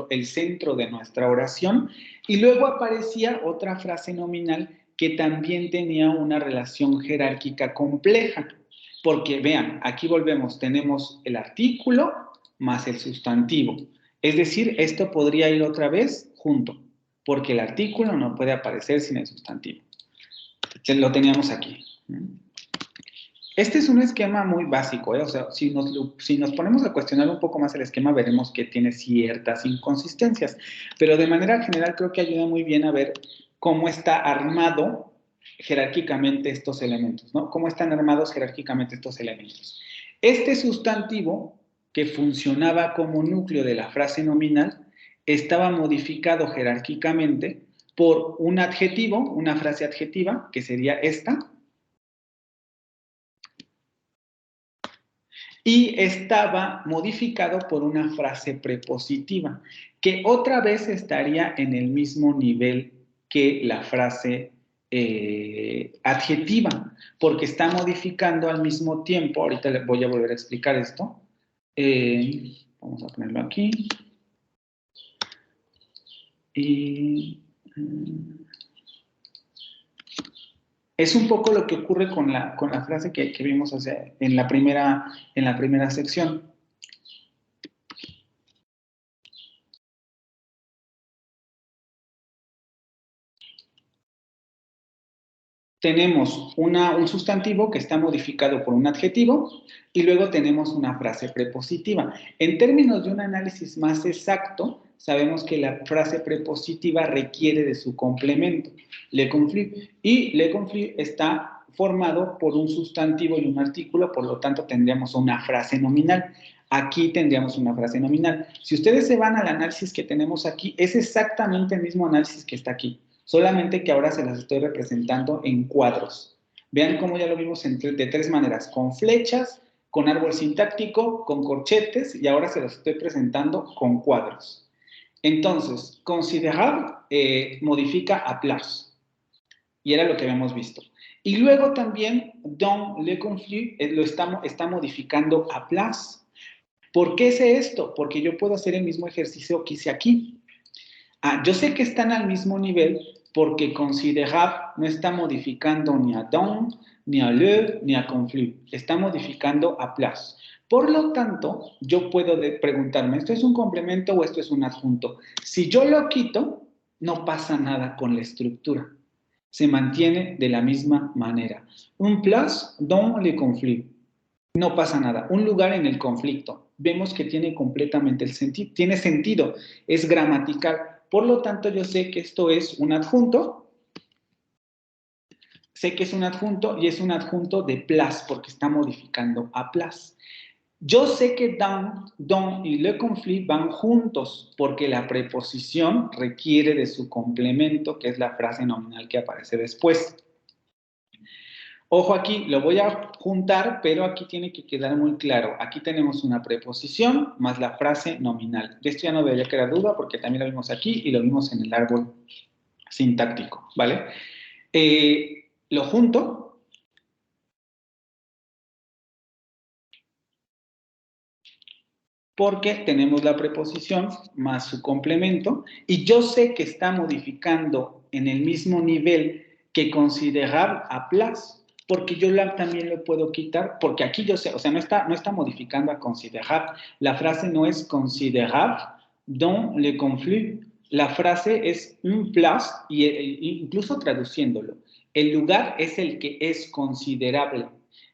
el centro de nuestra oración, y luego aparecía otra frase nominal que también tenía una relación jerárquica compleja, porque vean, aquí volvemos, tenemos el artículo más el sustantivo, es decir, esto podría ir otra vez junto, porque el artículo no puede aparecer sin el sustantivo. Lo teníamos aquí. Este es un esquema muy básico, o sea, si nos ponemos a cuestionar un poco más el esquema, veremos que tiene ciertas inconsistencias, pero de manera general creo que ayuda muy bien a ver cómo está armado jerárquicamente estos elementos, ¿no? Cómo están armados jerárquicamente estos elementos. Este sustantivo, que funcionaba como núcleo de la frase nominal, estaba modificado jerárquicamente por un adjetivo, una frase adjetiva, que sería esta, y estaba modificado por una frase prepositiva, que otra vez estaría en el mismo nivel que la frase adjetiva, porque está modificando al mismo tiempo, ahorita les voy a volver a explicar esto, vamos a ponerlo aquí, y es un poco lo que ocurre con la frase que vimos en la primera sección. Tenemos un sustantivo que está modificado por un adjetivo y luego tenemos una frase prepositiva. En términos de un análisis más exacto, sabemos que la frase prepositiva requiere de su complemento, le conflit, y le conflit está formado por un sustantivo y un artículo, por lo tanto tendríamos una frase nominal. Aquí tendríamos una frase nominal. Si ustedes se van al análisis que tenemos aquí, es exactamente el mismo análisis que está aquí, solamente que ahora se las estoy representando en cuadros. Vean cómo ya lo vimos de tres maneras, con flechas, con árbol sintáctico, con corchetes, y ahora se los estoy presentando con cuadros. Entonces, considerar modifica a place, y era lo que habíamos visto. Y luego también, dans le conflit, está modificando a place. ¿Por qué sé esto? Porque yo puedo hacer el mismo ejercicio que hice aquí. Yo sé que están al mismo nivel porque considerar no está modificando ni a dans, ni a le, ni a conflit. Está modificando a place. Por lo tanto, yo puedo preguntarme, ¿esto es un complemento o esto es un adjunto? Si yo lo quito, no pasa nada con la estructura. Se mantiene de la misma manera. Un place dans le conflit. No pasa nada. Un lugar en el conflicto. Vemos que tiene completamente el sentido. Tiene sentido. Es gramatical. Por lo tanto, yo sé que esto es un adjunto. Sé que es un adjunto y es un adjunto de place porque está modificando a place. Yo sé que dans y le conflit van juntos porque la preposición requiere de su complemento, que es la frase nominal que aparece después. Ojo aquí, lo voy a juntar, pero aquí tiene que quedar muy claro. Aquí tenemos una preposición más la frase nominal. De esto ya no debería quedar duda porque también lo vimos aquí y lo vimos en el árbol sintáctico, ¿vale? Lo junto. Porque tenemos la preposición más su complemento y yo sé que está modificando en el mismo nivel que considerar a place. porque yo también lo puedo quitar, porque aquí yo sé, o sea, no está modificando a considerable. La frase no es considerable dans le conflit. La frase es un place, incluso traduciéndolo, el lugar es el que es considerable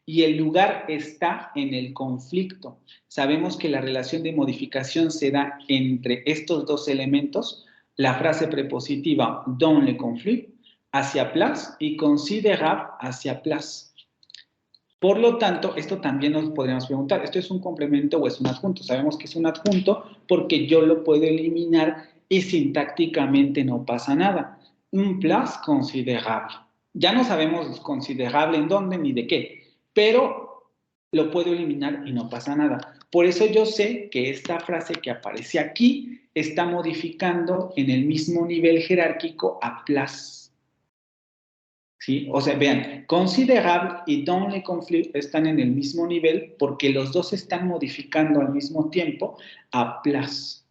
y el lugar está en el conflicto. Sabemos que la relación de modificación se da entre estos dos elementos, la frase prepositiva dans le conflit, hacia place, y considerable hacia place. Por lo tanto, esto también nos podríamos preguntar, ¿esto es un complemento o es un adjunto? Sabemos que es un adjunto porque yo lo puedo eliminar y sintácticamente no pasa nada. Un place considerable. Ya no sabemos considerable en dónde ni de qué, pero lo puedo eliminar y no pasa nada. Por eso yo sé que esta frase que aparece aquí está modificando en el mismo nivel jerárquico a place. ¿Sí? O sea, vean, considerable y dans le conflit están en el mismo nivel porque los dos están modificando al mismo tiempo a place.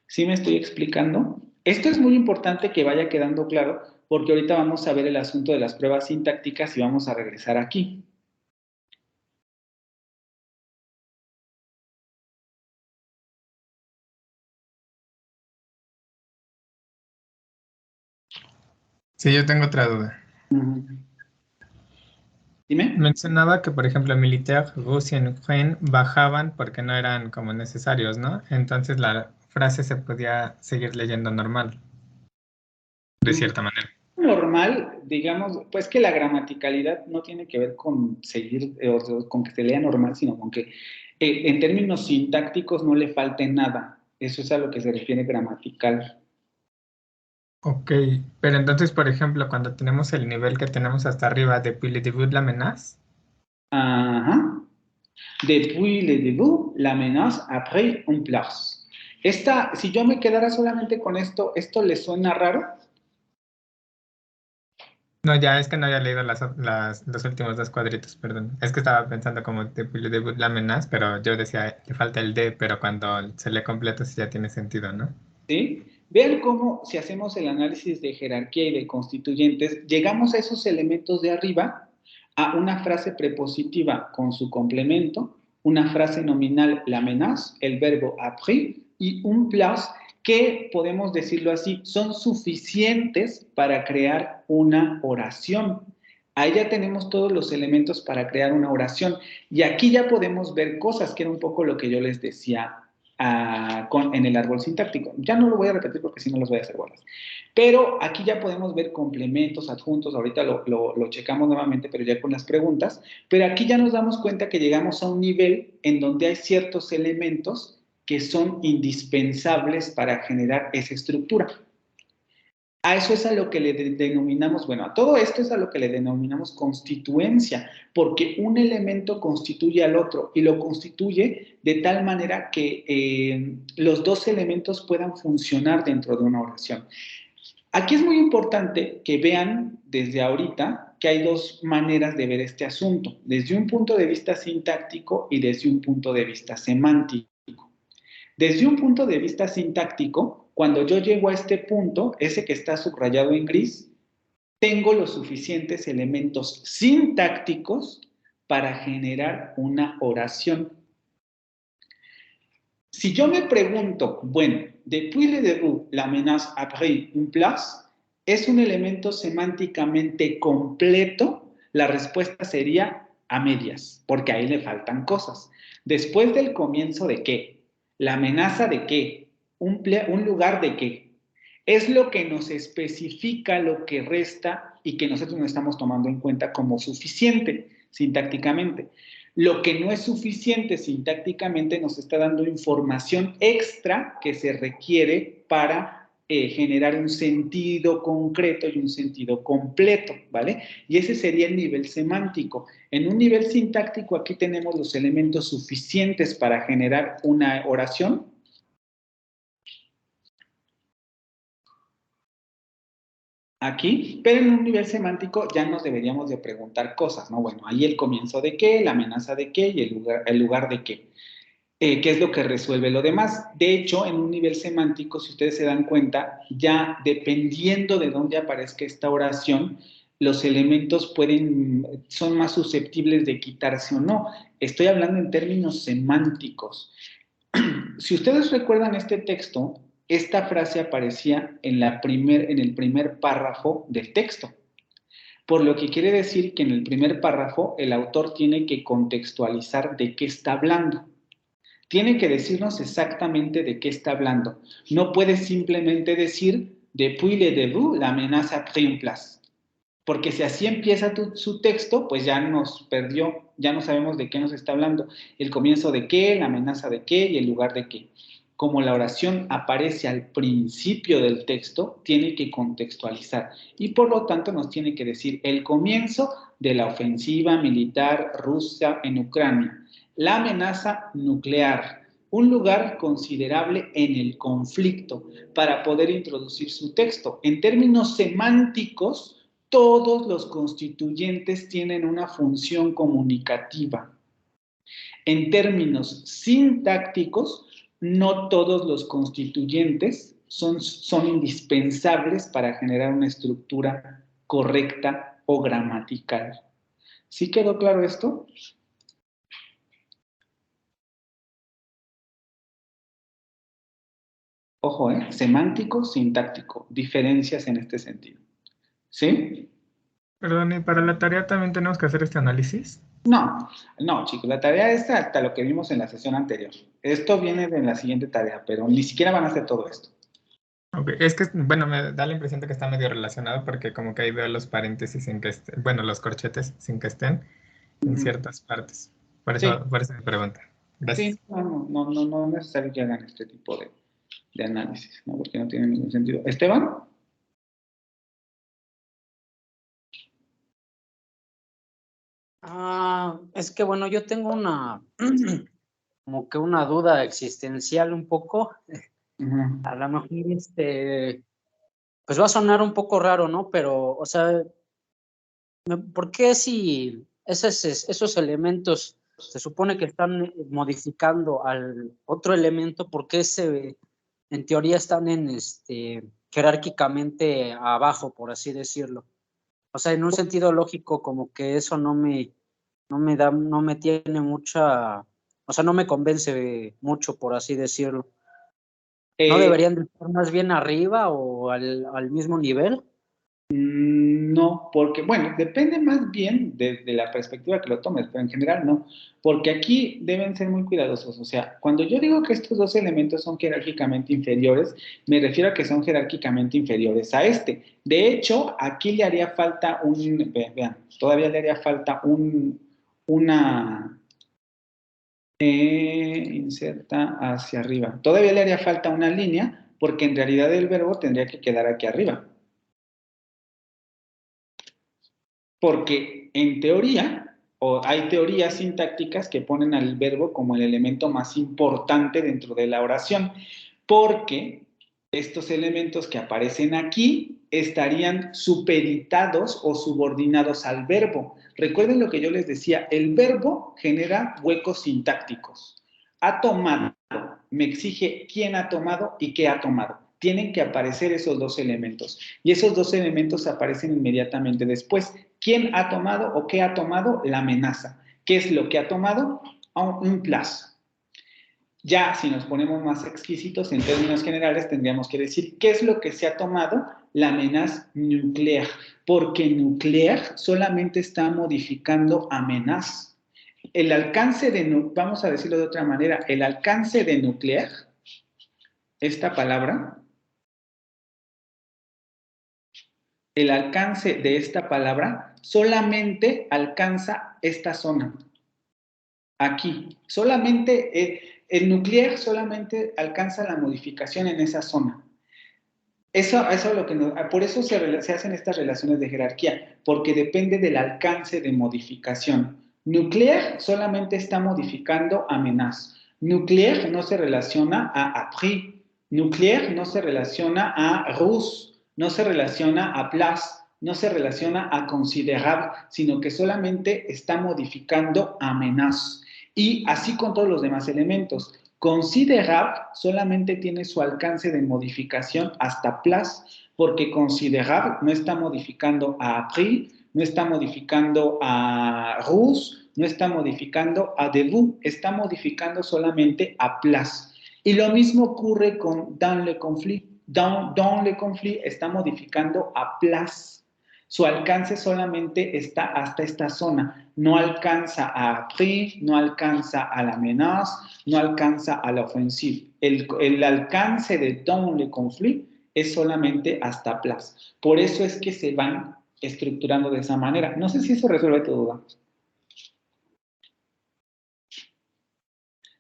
¿Sí me estoy explicando? Esto es muy importante que vaya quedando claro porque ahorita vamos a ver el asunto de las pruebas sintácticas y vamos a regresar aquí. Sí, yo tengo otra duda. Dime. Mencionaba que, por ejemplo, Militaire, Gus y Nguyen bajaban porque no eran como necesarios, ¿no? Entonces la frase se podía seguir leyendo normal, de cierta manera. Normal, digamos, pues que la gramaticalidad no tiene que ver con seguir, con que se lea normal, sino con que en términos sintácticos no le falte nada. Eso es a lo que se refiere gramatical. Ok, pero entonces, por ejemplo, cuando tenemos el nivel que tenemos hasta arriba de Puis le début de la menace. Ajá. Depuis le début, la menace après un place. Si yo me quedara solamente con esto, ¿esto le suena raro? No, ya es que no había leído los últimos dos cuadritos, perdón. Es que estaba pensando como Depuis le début de la menace, pero yo decía, le falta el D, pero cuando se lee completo sí ya tiene sentido, ¿no? ¿Sí? Vean cómo, si hacemos el análisis de jerarquía y de constituyentes, llegamos a esos elementos de arriba, a una frase prepositiva con su complemento, una frase nominal, la menace, el verbo après, y un place que, podemos decirlo así, son suficientes para crear una oración. Ahí ya tenemos todos los elementos para crear una oración. Y aquí ya podemos ver cosas, que era un poco lo que yo les decía en el árbol sintáctico. Ya no lo voy a repetir porque si no los voy a hacer bolas. Pero aquí ya podemos ver complementos, adjuntos, ahorita lo checamos nuevamente, pero ya con las preguntas. Pero aquí ya nos damos cuenta que llegamos a un nivel en donde hay ciertos elementos que son indispensables para generar esa estructura. A eso es a lo que le denominamos, bueno, a todo esto es a lo que le denominamos constituencia, porque un elemento constituye al otro y lo constituye de tal manera que los dos elementos puedan funcionar dentro de una oración. Aquí es muy importante que vean desde ahorita que hay dos maneras de ver este asunto, desde un punto de vista sintáctico y desde un punto de vista semántico. Desde un punto de vista sintáctico, cuando yo llego a este punto, ese que está subrayado en gris, tengo los suficientes elementos sintácticos para generar una oración. Si yo me pregunto, bueno, depuis le début, la menace après un place, ¿es un elemento semánticamente completo? La respuesta sería a medias, porque ahí le faltan cosas. Después del comienzo de qué, la amenaza de qué, un lugar de qué. Es lo que nos especifica lo que resta y que nosotros no estamos tomando en cuenta como suficiente sintácticamente. Lo que no es suficiente sintácticamente nos está dando información extra que se requiere para generar un sentido concreto y un sentido completo, ¿vale? Y ese sería el nivel semántico. En un nivel sintáctico aquí tenemos los elementos suficientes para generar una oración. Aquí, pero en un nivel semántico ya nos deberíamos de preguntar cosas, ¿no? Bueno, ahí el comienzo de qué, la amenaza de qué y el lugar de qué. ¿Qué es lo que resuelve lo demás? De hecho, en un nivel semántico, si ustedes se dan cuenta, ya dependiendo de dónde aparezca esta oración, los elementos son más susceptibles de quitarse o no. Estoy hablando en términos semánticos. Si ustedes recuerdan este texto, esta frase aparecía en el primer párrafo del texto. Por lo que quiere decir que en el primer párrafo el autor tiene que contextualizar de qué está hablando. Tiene que decirnos exactamente de qué está hablando. No puede simplemente decir «Depuis le début, la amenace a pris une place». Porque si así empieza su texto, pues ya nos perdió, ya no sabemos de qué nos está hablando. El comienzo de qué, la amenaza de qué y el lugar de qué. Como la oración aparece al principio del texto, tiene que contextualizar. Y por lo tanto nos tiene que decir el comienzo de la ofensiva militar rusa en Ucrania. La amenaza nuclear, un lugar considerable en el conflicto para poder introducir su texto. En términos semánticos, todos los constituyentes tienen una función comunicativa. En términos sintácticos, no todos los constituyentes son indispensables para generar una estructura correcta o gramatical. ¿Sí quedó claro esto? Ojo, semántico, sintáctico, diferencias en este sentido. ¿Sí? Perdón, ¿y para la tarea también tenemos que hacer este análisis? No, chicos, la tarea es hasta lo que vimos en la sesión anterior. Esto viene de la siguiente tarea, pero ni siquiera van a hacer todo esto. Okay. Es que, bueno, me da la impresión de que está medio relacionado porque como que ahí veo los paréntesis sin que estén, bueno, los corchetes sin que estén en ciertas partes. Por eso me pregunta. Gracias. Sí, no es necesario que hagan este tipo de análisis, ¿no? Porque no tiene ningún sentido. ¿Esteban? Es que bueno, yo tengo como que una duda existencial un poco. A lo mejor pues va a sonar un poco raro, ¿no? Pero, o sea, ¿por qué si esos elementos se supone que están modificando al otro elemento, por qué en teoría están jerárquicamente abajo, por así decirlo? O sea, en un sentido lógico, como que eso no me tiene mucha, o sea, no me convence mucho, por así decirlo. ¿No deberían de estar más bien arriba o al mismo nivel? No, porque, bueno, depende más bien de la perspectiva que lo tomes, pero en general no, porque aquí deben ser muy cuidadosos. O sea, cuando yo digo que estos dos elementos son jerárquicamente inferiores, me refiero a que son jerárquicamente inferiores a este. De hecho, aquí le haría falta vean, todavía le haría falta inserta hacia arriba. Todavía le haría falta una línea, porque en realidad el verbo tendría que quedar aquí arriba. Porque en teoría, o hay teorías sintácticas que ponen al verbo como el elemento más importante dentro de la oración, porque estos elementos que aparecen aquí estarían supeditados o subordinados al verbo. Recuerden lo que yo les decía, el verbo genera huecos sintácticos. Ha tomado, me exige quién ha tomado y qué ha tomado. Tienen que aparecer esos dos elementos, y esos dos elementos aparecen inmediatamente después. ¿Quién ha tomado o qué ha tomado? La amenaza. ¿Qué es lo que ha tomado? Un place. Ya, si nos ponemos más exquisitos, en términos generales, tendríamos que decir, ¿qué es lo que se ha tomado? La amenaza nuclear, porque nuclear solamente está modificando amenaza. El alcance vamos a decirlo de otra manera, el alcance de nuclear, esta palabra, el alcance de esta palabra solamente alcanza esta zona. Aquí. Solamente, el nuclear solamente alcanza la modificación en esa zona. Eso es lo que por eso se hacen estas relaciones de jerarquía, porque depende del alcance de modificación. Nuclear solamente está modificando amenaza. Nuclear no se relaciona a appris. Nuclear no se relaciona a russe. No se relaciona a place, no se relaciona a considerable, sino que solamente está modificando amenaza. Y así con todos los demás elementos. Considerable solamente tiene su alcance de modificación hasta place, porque considerar no está modificando a appris, no está modificando a rus, no está modificando a debout, está modificando solamente a place. Y lo mismo ocurre con dans le conflit. Dans le conflit está modificando a place. Su alcance solamente está hasta esta zona. No alcanza a appris, no alcanza a la menace, no alcanza a la offensive. El alcance de dans le conflit es solamente hasta place. Por eso es que se van estructurando de esa manera. No sé si eso resuelve tu duda.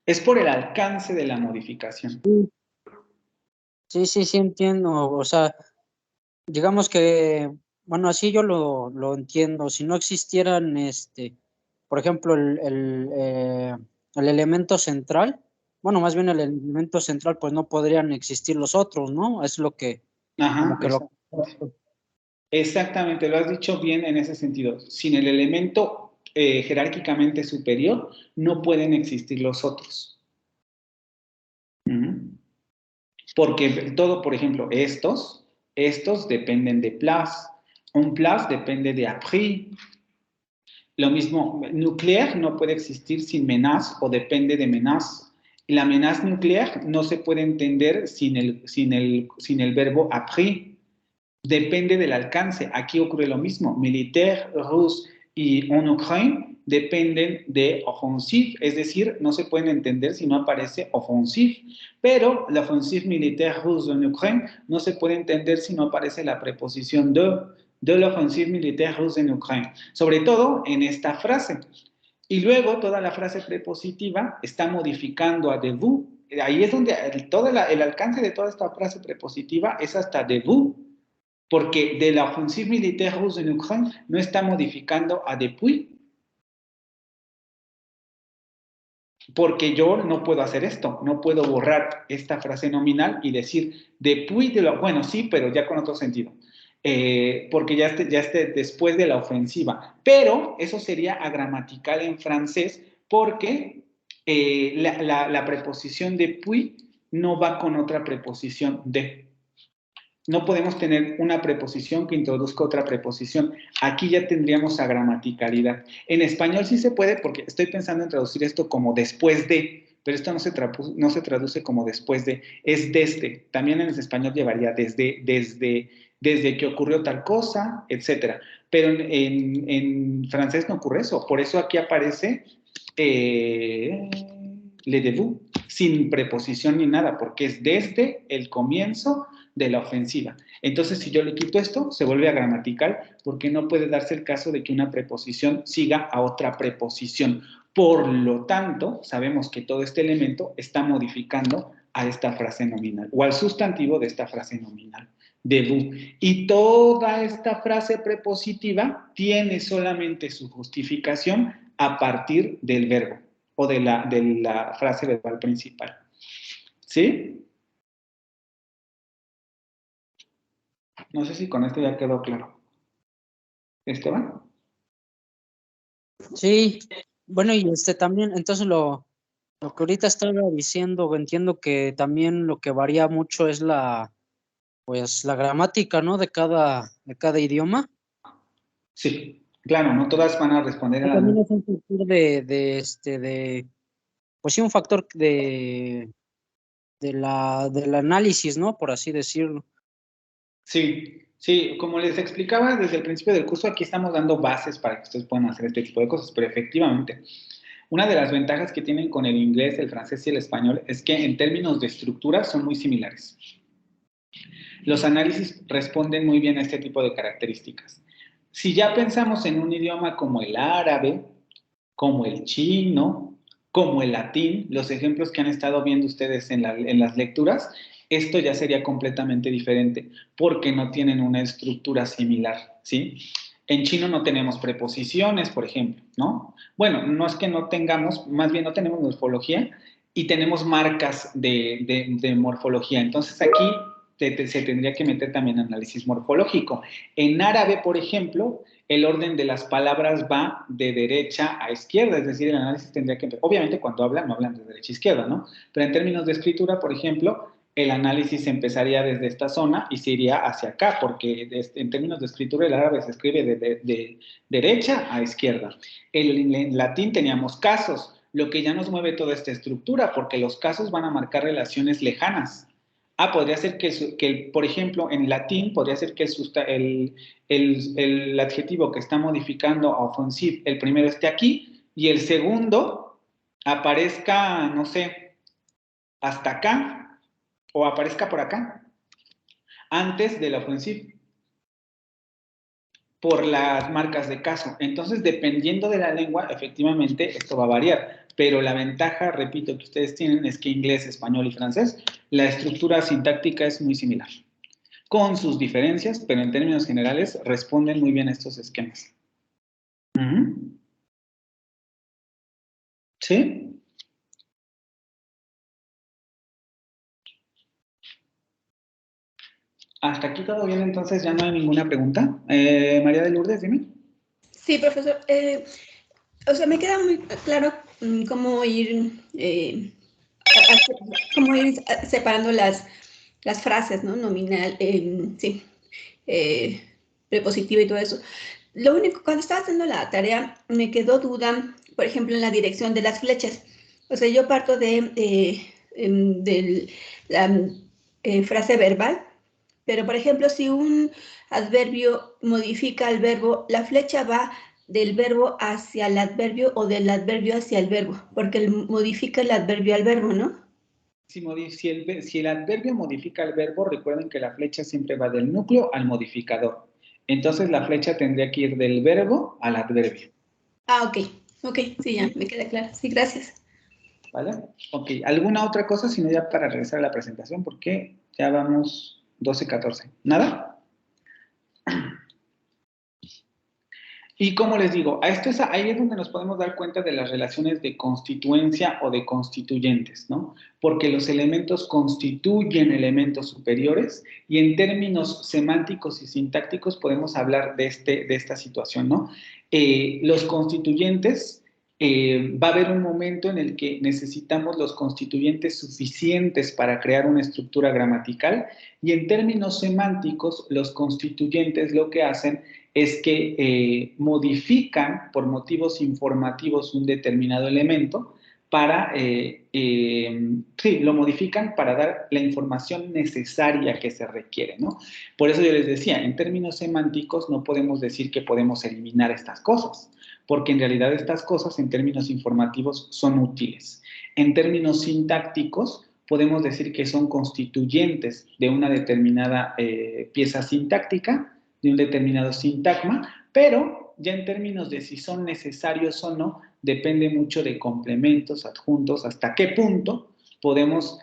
Es por el alcance de la modificación. Sí, entiendo. O sea, digamos que, bueno, así yo lo entiendo. Si no existieran, por ejemplo, el elemento central, bueno, más bien el elemento central, pues no podrían existir los otros, ¿no? Es lo que... Ajá, exactamente, lo has dicho bien en ese sentido. Sin el elemento jerárquicamente superior, no pueden existir los otros. Porque todo, por ejemplo, estos dependen de place. Un place depende de appris. Lo mismo, nuclear no puede existir sin menace o depende de menace. La menace nuclear no se puede entender sin el verbo appris. Depende del alcance. Aquí ocurre lo mismo. Militaire, russe y en Ucrania dependen de offensive, es decir, no se pueden entender si no aparece offensive. Pero la offensive militaire russe en Ucrania no se puede entender si no aparece la preposición de la offensive militaire russe en Ucrania. Sobre todo en esta frase. Y luego toda la frase prepositiva está modificando a debout. Ahí es donde el alcance de toda esta frase prepositiva es hasta debout. Porque de la offensive militaire russe en Ucrania no está modificando a depuis. Porque yo no puedo hacer esto, no puedo borrar esta frase nominal y decir depuis de la... Bueno, sí, pero ya con otro sentido. Porque ya esté después de la ofensiva. Pero eso sería agramatical en francés porque la preposición depuis no va con otra preposición de. No podemos tener una preposición que introduzca otra preposición. Aquí ya tendríamos agramaticalidad. En español sí se puede porque estoy pensando en traducir esto como después de, pero esto no se traduce como después de, es desde. También en español llevaría desde que ocurrió tal cosa, etc. Pero en francés no ocurre eso. Por eso aquí aparece le debout, sin preposición ni nada, porque es desde el comienzo de la ofensiva. Entonces, si yo le quito esto, se vuelve agramatical porque no puede darse el caso de que una preposición siga a otra preposición. Por lo tanto, sabemos que todo este elemento está modificando a esta frase nominal o al sustantivo de esta frase nominal, debout. Y toda esta frase prepositiva tiene solamente su justificación a partir del verbo o de la frase verbal principal. ¿Sí? No sé si con esto ya quedó claro. ¿Esteban? Sí, bueno, y también, entonces lo que ahorita estaba diciendo, entiendo que también lo que varía mucho es la gramática, ¿no? De cada idioma. Sí, claro, no todas van a responder a la... También es un factor pues sí, un factor del análisis, ¿no? Por así decirlo. Sí, como les explicaba desde el principio del curso, aquí estamos dando bases para que ustedes puedan hacer este tipo de cosas, pero efectivamente, una de las ventajas que tienen con el inglés, el francés y el español es que en términos de estructura son muy similares. Los análisis responden muy bien a este tipo de características. Si ya pensamos en un idioma como el árabe, como el chino, como el latín, los ejemplos que han estado viendo ustedes en las lecturas, esto ya sería completamente diferente porque no tienen una estructura similar, ¿sí? En chino no tenemos preposiciones, por ejemplo, ¿no? Bueno, no es que no tengamos, más bien no tenemos morfología y tenemos marcas de morfología. Entonces aquí se tendría que meter también análisis morfológico. En árabe, por ejemplo, el orden de las palabras va de derecha a izquierda, es decir, el análisis tendría que... Obviamente cuando hablan, no hablan de derecha a izquierda, ¿no? Pero en términos de escritura, por ejemplo, el análisis empezaría desde esta zona y se iría hacia acá, porque en términos de escritura el árabe se escribe de derecha a izquierda. En latín teníamos casos, lo que ya nos mueve toda esta estructura, porque los casos van a marcar relaciones lejanas. Podría ser que por ejemplo, en latín, podría ser que el adjetivo que está modificando a offensive, el primero esté aquí, y el segundo aparezca, no sé, hasta acá, o aparezca por acá, antes de la offensive, por las marcas de caso. Entonces, dependiendo de la lengua, efectivamente, esto va a variar. Pero la ventaja, repito, que ustedes tienen es que inglés, español y francés, la estructura sintáctica es muy similar. Con sus diferencias, pero en términos generales, responden muy bien a estos esquemas. ¿Sí? Hasta aquí todo bien, entonces ya no hay ninguna pregunta. María de Lourdes, dime. Sí, profesor. O sea, me queda muy claro cómo ir separando las frases, ¿no? Nominal, sí, prepositiva y todo eso. Lo único, cuando estaba haciendo la tarea, me quedó duda, por ejemplo, en la dirección de las flechas. O sea, yo parto de la frase verbal, pero, por ejemplo, si un adverbio modifica el verbo, la flecha va del verbo hacia el adverbio o del adverbio hacia el verbo, porque modifica el adverbio al verbo, ¿no? Si el adverbio modifica el verbo, recuerden que la flecha siempre va del núcleo al modificador. Entonces, la flecha tendría que ir del verbo al adverbio. Ok, sí, ya me queda claro. Sí, gracias. ¿Vale? Ok, ¿alguna otra cosa? Si no, ya para regresar a la presentación, porque ya vamos 12:14. ¿Nada? Y como les digo, ahí es donde nos podemos dar cuenta de las relaciones de constituencia o de constituyentes, ¿no? Porque los elementos constituyen elementos superiores y en términos semánticos y sintácticos podemos hablar de esta situación, ¿no? Los constituyentes, va a haber un momento en el que necesitamos los constituyentes suficientes para crear una estructura gramatical y en términos semánticos, los constituyentes lo que hacen es que modifican por motivos informativos un determinado elemento para, lo modifican para dar la información necesaria que se requiere, ¿no? Por eso yo les decía, en términos semánticos no podemos decir que podemos eliminar estas cosas, porque en realidad estas cosas en términos informativos son útiles. En términos sintácticos, podemos decir que son constituyentes de una determinada pieza sintáctica, de un determinado sintagma, pero ya en términos de si son necesarios o no, depende mucho de complementos, adjuntos, hasta qué punto podemos,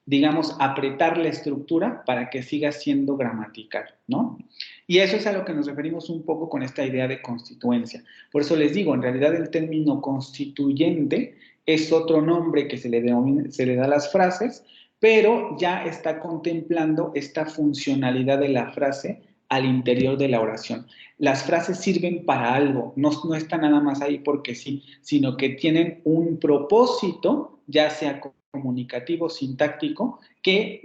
digamos, apretar la estructura para que siga siendo gramatical, ¿no? Y eso es a lo que nos referimos un poco con esta idea de constituencia. Por eso les digo, en realidad el término constituyente es otro nombre que se le da a las frases, pero ya está contemplando esta funcionalidad de la frase al interior de la oración. Las frases sirven para algo, no están nada más ahí porque sí, sino que tienen un propósito, ya sea comunicativo, sintáctico, que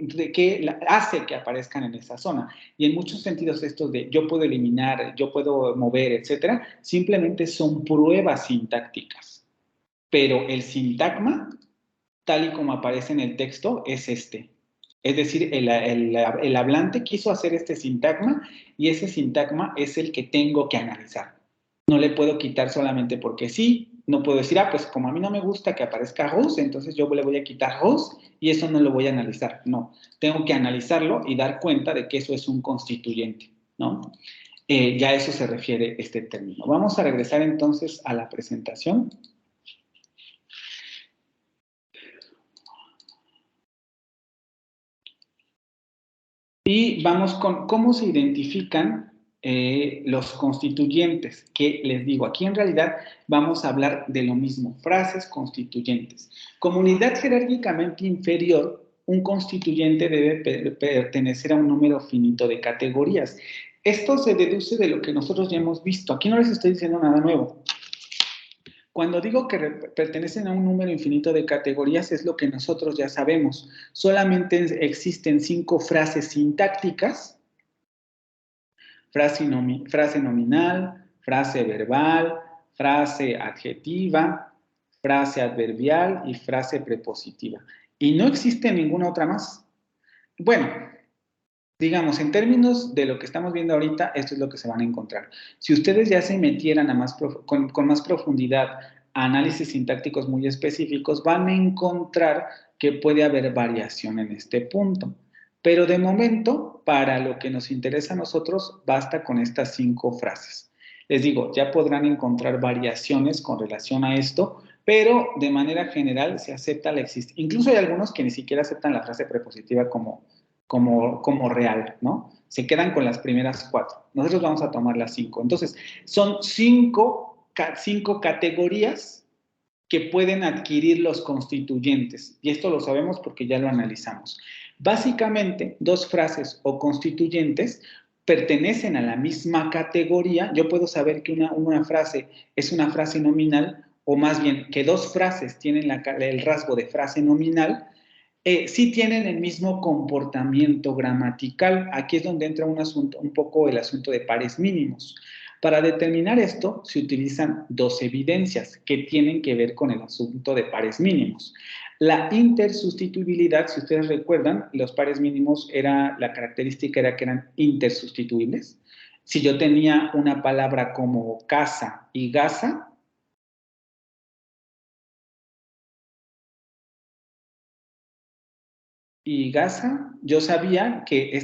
hace que aparezcan en esa zona. Y en muchos sentidos estos de yo puedo eliminar, yo puedo mover, etcétera, simplemente son pruebas sintácticas. Pero el sintagma, tal y como aparece en el texto, es este. Es decir, el hablante quiso hacer este sintagma y ese sintagma es el que tengo que analizar. No le puedo quitar solamente porque sí. No puedo decir, pues como a mí no me gusta que aparezca Rose, entonces yo le voy a quitar Rose y eso no lo voy a analizar. No, tengo que analizarlo y dar cuenta de que eso es un constituyente, ¿no? Ya a eso se refiere este término. Vamos a regresar entonces a la presentación. Y vamos con cómo se identifican los constituyentes, que les digo, aquí en realidad vamos a hablar de lo mismo, frases constituyentes. Como unidad jerárquicamente inferior, un constituyente debe pertenecer a un número finito de categorías. Esto se deduce de lo que nosotros ya hemos visto. Aquí no les estoy diciendo nada nuevo. Cuando digo que pertenecen a un número infinito de categorías, es lo que nosotros ya sabemos. Solamente existen 5 frases sintácticas: frase nominal, frase verbal, frase adjetiva, frase adverbial y frase prepositiva. Y no existe ninguna otra más. Bueno, digamos, en términos de lo que estamos viendo ahorita, esto es lo que se van a encontrar. Si ustedes ya se metieran con más profundidad a análisis sintácticos muy específicos, van a encontrar que puede haber variación en este punto. Pero de momento, para lo que nos interesa a nosotros, basta con estas 5 frases. Les digo, ya podrán encontrar variaciones con relación a esto, pero de manera general se acepta la existencia. Incluso hay algunos que ni siquiera aceptan la frase prepositiva como real, ¿no? Se quedan con las primeras 4. Nosotros vamos a tomar las 5. Entonces, son 5 categorías que pueden adquirir los constituyentes. Y esto lo sabemos porque ya lo analizamos. Básicamente, 2 frases o constituyentes pertenecen a la misma categoría. Yo puedo saber que una frase es una frase nominal, o más bien que 2 frases tienen el rasgo de frase nominal. Sí tienen el mismo comportamiento gramatical. Aquí es donde entra un poco el asunto de pares mínimos. Para determinar esto, se utilizan 2 evidencias que tienen que ver con el asunto de pares mínimos. La intersustituibilidad, si ustedes recuerdan, los pares mínimos, la característica era que eran intersustituibles. Si yo tenía una palabra como casa y gasa, yo sabía que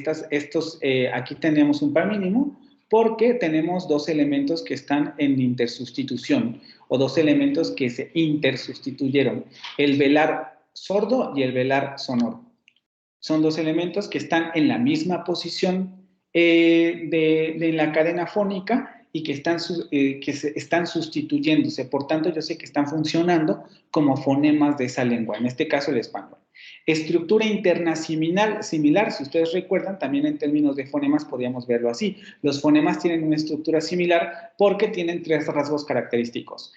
aquí tenemos un par mínimo porque tenemos 2 elementos que están en intersustitución, o 2 elementos que se intersustituyeron: el velar sordo y el velar sonoro. Son 2 elementos que están en la misma posición de la cadena fónica y que están sustituyéndose. Por tanto, yo sé que están funcionando como fonemas de esa lengua, en este caso el español. Estructura interna similar, si ustedes recuerdan, también en términos de fonemas podríamos verlo así. Los fonemas tienen una estructura similar porque tienen 3 rasgos característicos: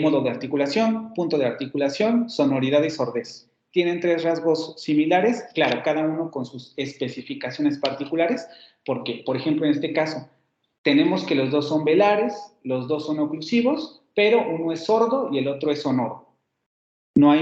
modo de articulación, punto de articulación, sonoridad y sordez. Tienen 3 rasgos similares, claro, cada uno con sus especificaciones particulares, porque, por ejemplo, en este caso, tenemos que los 2 son velares, los 2 son oclusivos, pero uno es sordo y el otro es sonoro. No hay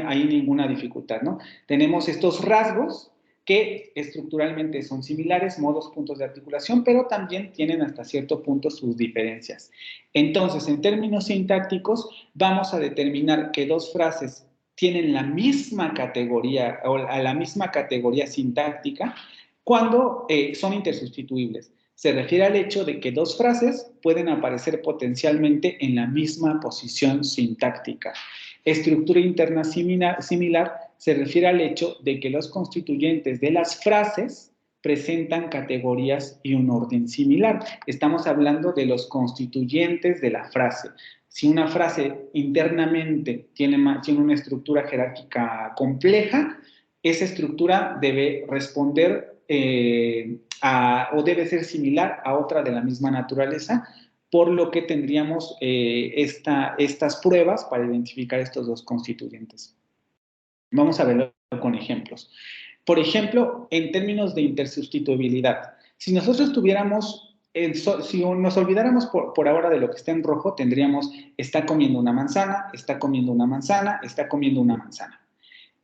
ahí ninguna dificultad, ¿no? Tenemos estos rasgos que estructuralmente son similares, modos, puntos de articulación, pero también tienen hasta cierto punto sus diferencias. Entonces, en términos sintácticos, vamos a determinar que 2 frases tienen la misma categoría, o a la misma categoría sintáctica, cuando son intersustituibles. Se refiere al hecho de que 2 frases pueden aparecer potencialmente en la misma posición sintáctica. Estructura interna similar se refiere al hecho de que los constituyentes de las frases presentan categorías y un orden similar. Estamos hablando de los constituyentes de la frase. Si una frase internamente tiene una estructura jerárquica compleja, esa estructura debe responder o debe ser similar a otra de la misma naturaleza, por lo que tendríamos estas pruebas para identificar estos 2 constituyentes. Vamos a verlo con ejemplos. Por ejemplo, en términos de intersustituibilidad, si nosotros tuviéramos, si nos olvidáramos por ahora de lo que está en rojo, tendríamos: está comiendo una manzana, está comiendo una manzana, está comiendo una manzana.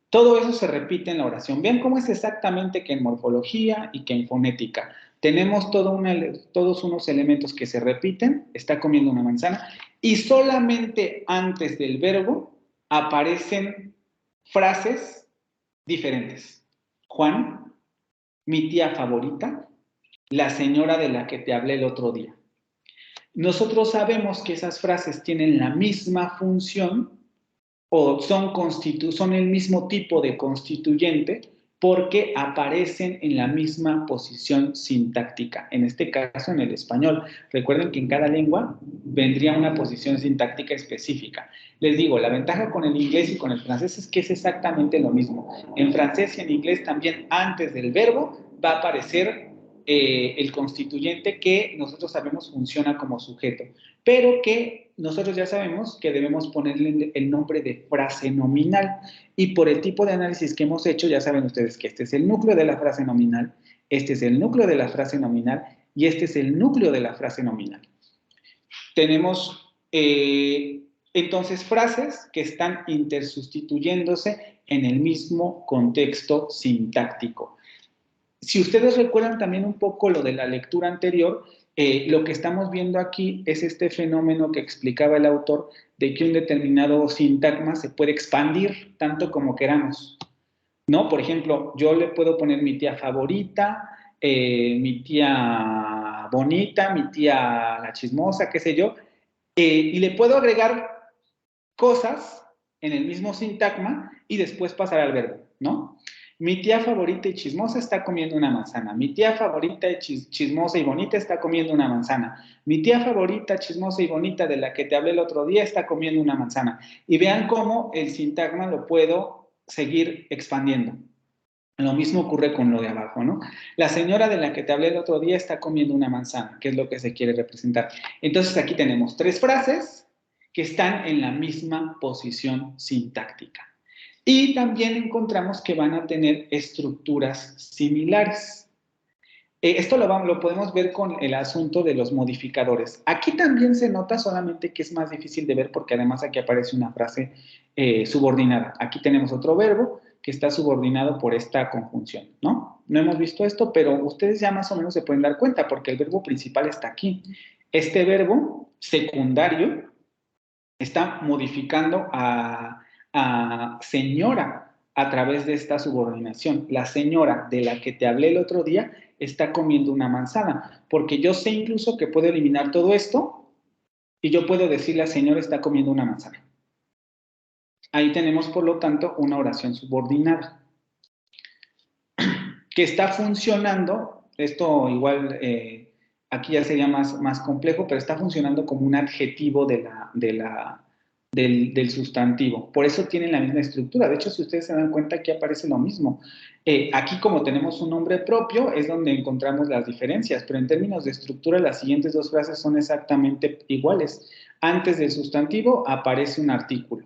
Todo eso se repite en la oración. Vean cómo es exactamente que en morfología y que en fonética tenemos todos unos elementos que se repiten: está comiendo una manzana, y solamente antes del verbo aparecen frases diferentes. Juan, mi tía favorita, la señora de la que te hablé el otro día. Nosotros sabemos que esas frases tienen la misma función o son el mismo tipo de constituyente porque aparecen en la misma posición sintáctica, en este caso en el español. Recuerden que en cada lengua vendría una posición sintáctica específica. Les digo, la ventaja con el inglés y con el francés es que es exactamente lo mismo. En francés y en inglés también antes del verbo va a aparecer el constituyente que nosotros sabemos funciona como sujeto, pero que nosotros ya sabemos que debemos ponerle el nombre de frase nominal. Y por el tipo de análisis que hemos hecho, ya saben ustedes que este es el núcleo de la frase nominal, este es el núcleo de la frase nominal y este es el núcleo de la frase nominal. Tenemos entonces frases que están intersustituyéndose en el mismo contexto sintáctico. Si ustedes recuerdan también un poco lo de la lectura anterior, lo que estamos viendo aquí es este fenómeno que explicaba el autor de que un determinado sintagma se puede expandir tanto como queramos, ¿no? Por ejemplo, yo le puedo poner mi tía favorita, mi tía bonita, mi tía la chismosa, qué sé yo, y le puedo agregar cosas en el mismo sintagma y después pasar al verbo, ¿no? Mi tía favorita y chismosa está comiendo una manzana. Mi tía favorita y chismosa y bonita está comiendo una manzana. Mi tía favorita, chismosa y bonita de la que te hablé el otro día está comiendo una manzana. Y vean cómo el sintagma lo puedo seguir expandiendo. Lo mismo ocurre con lo de abajo, ¿no? La señora de la que te hablé el otro día está comiendo una manzana, que es lo que se quiere representar. Entonces aquí tenemos 3 frases que están en la misma posición sintáctica. Y también encontramos que van a tener estructuras similares. Esto lo podemos ver con el asunto de los modificadores. Aquí también se nota, solamente que es más difícil de ver porque además aquí aparece una frase subordinada. Aquí tenemos otro verbo que está subordinado por esta conjunción, ¿no? No hemos visto esto, pero ustedes ya más o menos se pueden dar cuenta porque el verbo principal está aquí. Este verbo secundario está modificando a señora a través de esta subordinación. La señora de la que te hablé el otro día está comiendo una manzana, porque yo sé incluso que puedo eliminar todo esto y yo puedo decir la señora está comiendo una manzana. Ahí tenemos, por lo tanto, una oración subordinada que está funcionando. Esto igual aquí ya sería más complejo, pero está funcionando como un adjetivo del sustantivo. Por eso tienen la misma estructura. De hecho, si ustedes se dan cuenta, aquí aparece lo mismo. Aquí, como tenemos un nombre propio, es donde encontramos las diferencias, pero en términos de estructura, las siguientes 2 frases son exactamente iguales. Antes del sustantivo aparece un artículo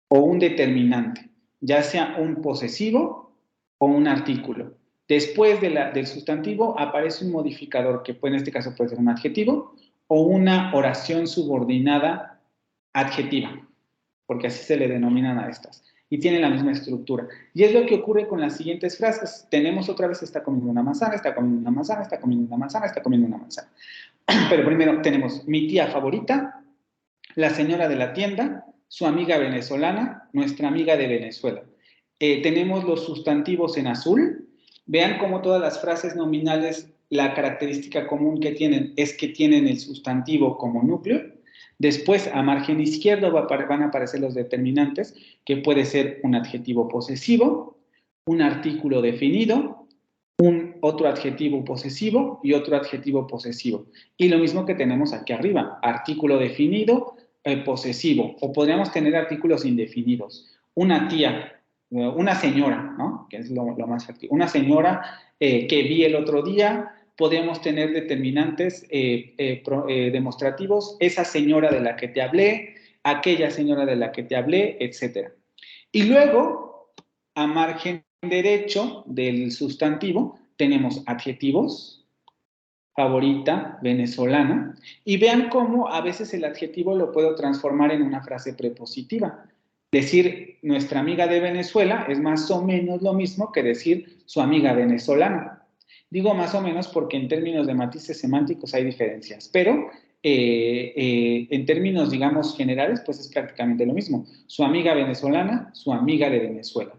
o un determinante, ya sea un posesivo o un artículo. Después del sustantivo aparece un modificador, que en este caso puede ser un adjetivo o una oración subordinada adjetiva, porque así se le denominan a estas, y tienen la misma estructura. Y es lo que ocurre con las siguientes frases. Tenemos otra vez, está comiendo una manzana, está comiendo una manzana, está comiendo una manzana, está comiendo una manzana. Pero primero tenemos mi tía favorita, la señora de la tienda, su amiga venezolana, nuestra amiga de Venezuela. Tenemos los sustantivos en azul. Vean cómo todas las frases nominales, la característica común que tienen es que tienen el sustantivo como núcleo. Después, a margen izquierdo van a aparecer los determinantes, que puede ser un adjetivo posesivo, un artículo definido, otro adjetivo posesivo y otro adjetivo posesivo. Y lo mismo que tenemos aquí arriba, artículo definido, posesivo, o podríamos tener artículos indefinidos. Una tía, una señora, ¿no? Que es lo más factible. Una señora que vi el otro día. Podríamos tener determinantes demostrativos, esa señora de la que te hablé, aquella señora de la que te hablé, etc. Y luego, a margen derecho del sustantivo, tenemos adjetivos, favorita, venezolana, y vean cómo a veces el adjetivo lo puedo transformar en una frase prepositiva. Decir nuestra amiga de Venezuela es más o menos lo mismo que decir su amiga venezolana. Digo más o menos porque en términos de matices semánticos hay diferencias, pero en términos, digamos, generales, pues es prácticamente lo mismo. Su amiga venezolana, su amiga de Venezuela.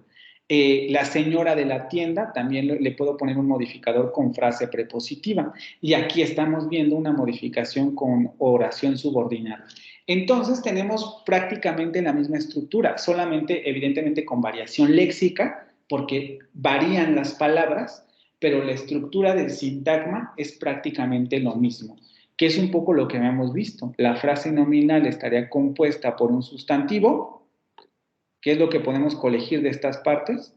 La señora de la tienda, también le puedo poner un modificador con frase prepositiva. Y aquí estamos viendo una modificación con oración subordinada. Entonces tenemos prácticamente la misma estructura, solamente evidentemente con variación léxica, porque varían las palabras, pero la estructura del sintagma es prácticamente lo mismo, que es un poco lo que hemos visto. La frase nominal estaría compuesta por un sustantivo, que es lo que podemos colegir de estas partes,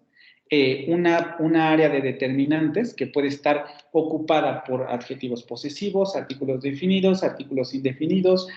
una área de determinantes que puede estar ocupada por adjetivos posesivos, artículos definidos, artículos indefinidos,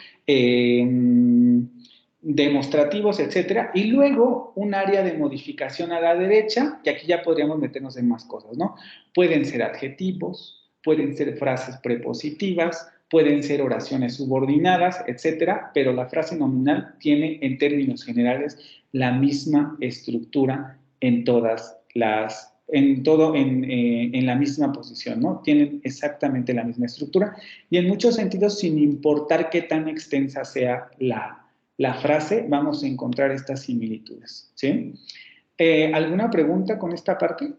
demostrativos, etcétera, y luego un área de modificación a la derecha, que aquí ya podríamos meternos en más cosas, ¿no? Pueden ser adjetivos, pueden ser frases prepositivas, pueden ser oraciones subordinadas, etcétera, pero la frase nominal tiene en términos generales la misma estructura en todas las, en la misma posición, ¿no? Tienen exactamente la misma estructura y en muchos sentidos, sin importar qué tan extensa sea la frase, vamos a encontrar estas similitudes, ¿sí? ¿Alguna pregunta con esta parte?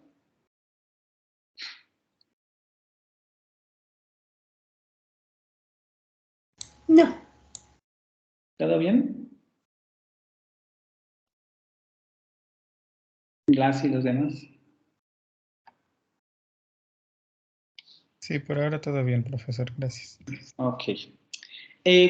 No. ¿Todo bien? Glass y los demás. Sí, por ahora todo bien, profesor. Gracias. Ok.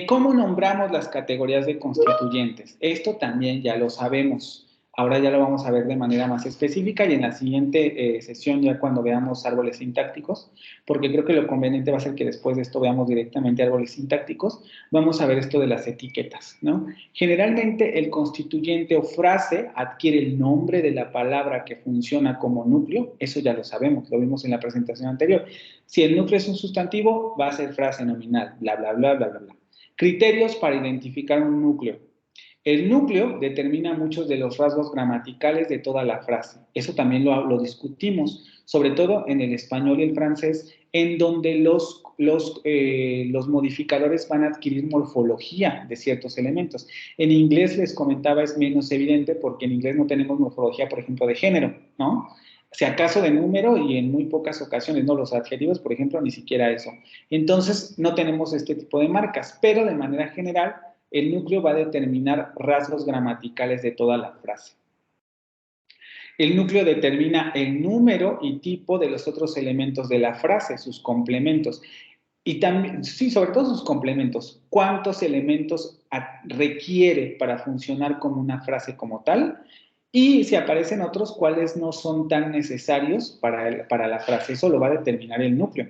¿Cómo nombramos las categorías de constituyentes? Esto también ya lo sabemos. Ahora ya lo vamos a ver de manera más específica y en la siguiente sesión, ya cuando veamos árboles sintácticos, porque creo que lo conveniente va a ser que después de esto veamos directamente árboles sintácticos, vamos a ver esto de las etiquetas, ¿no? Generalmente el constituyente o frase adquiere el nombre de la palabra que funciona como núcleo, eso ya lo sabemos, lo vimos en la presentación anterior. Si el núcleo es un sustantivo, va a ser frase nominal, bla, bla, bla, bla, bla, bla. Criterios para identificar un núcleo. El núcleo determina muchos de los rasgos gramaticales de toda la frase. Eso también lo discutimos, sobre todo en el español y el francés, en donde los modificadores van a adquirir morfología de ciertos elementos. En inglés, les comentaba, es menos evidente porque en inglés no tenemos morfología, por ejemplo, de género, ¿no? Si acaso de número y en muy pocas ocasiones, ¿no? Los adjetivos, por ejemplo, ni siquiera eso. Entonces, no tenemos este tipo de marcas, pero de manera general, el núcleo va a determinar rasgos gramaticales de toda la frase. El núcleo determina el número y tipo de los otros elementos de la frase, sus complementos. Y también, sí, sobre todo sus complementos. ¿Cuántos elementos requiere para funcionar como una frase como tal? Y si aparecen otros, ¿cuáles no son tan necesarios para la frase? Eso lo va a determinar el núcleo.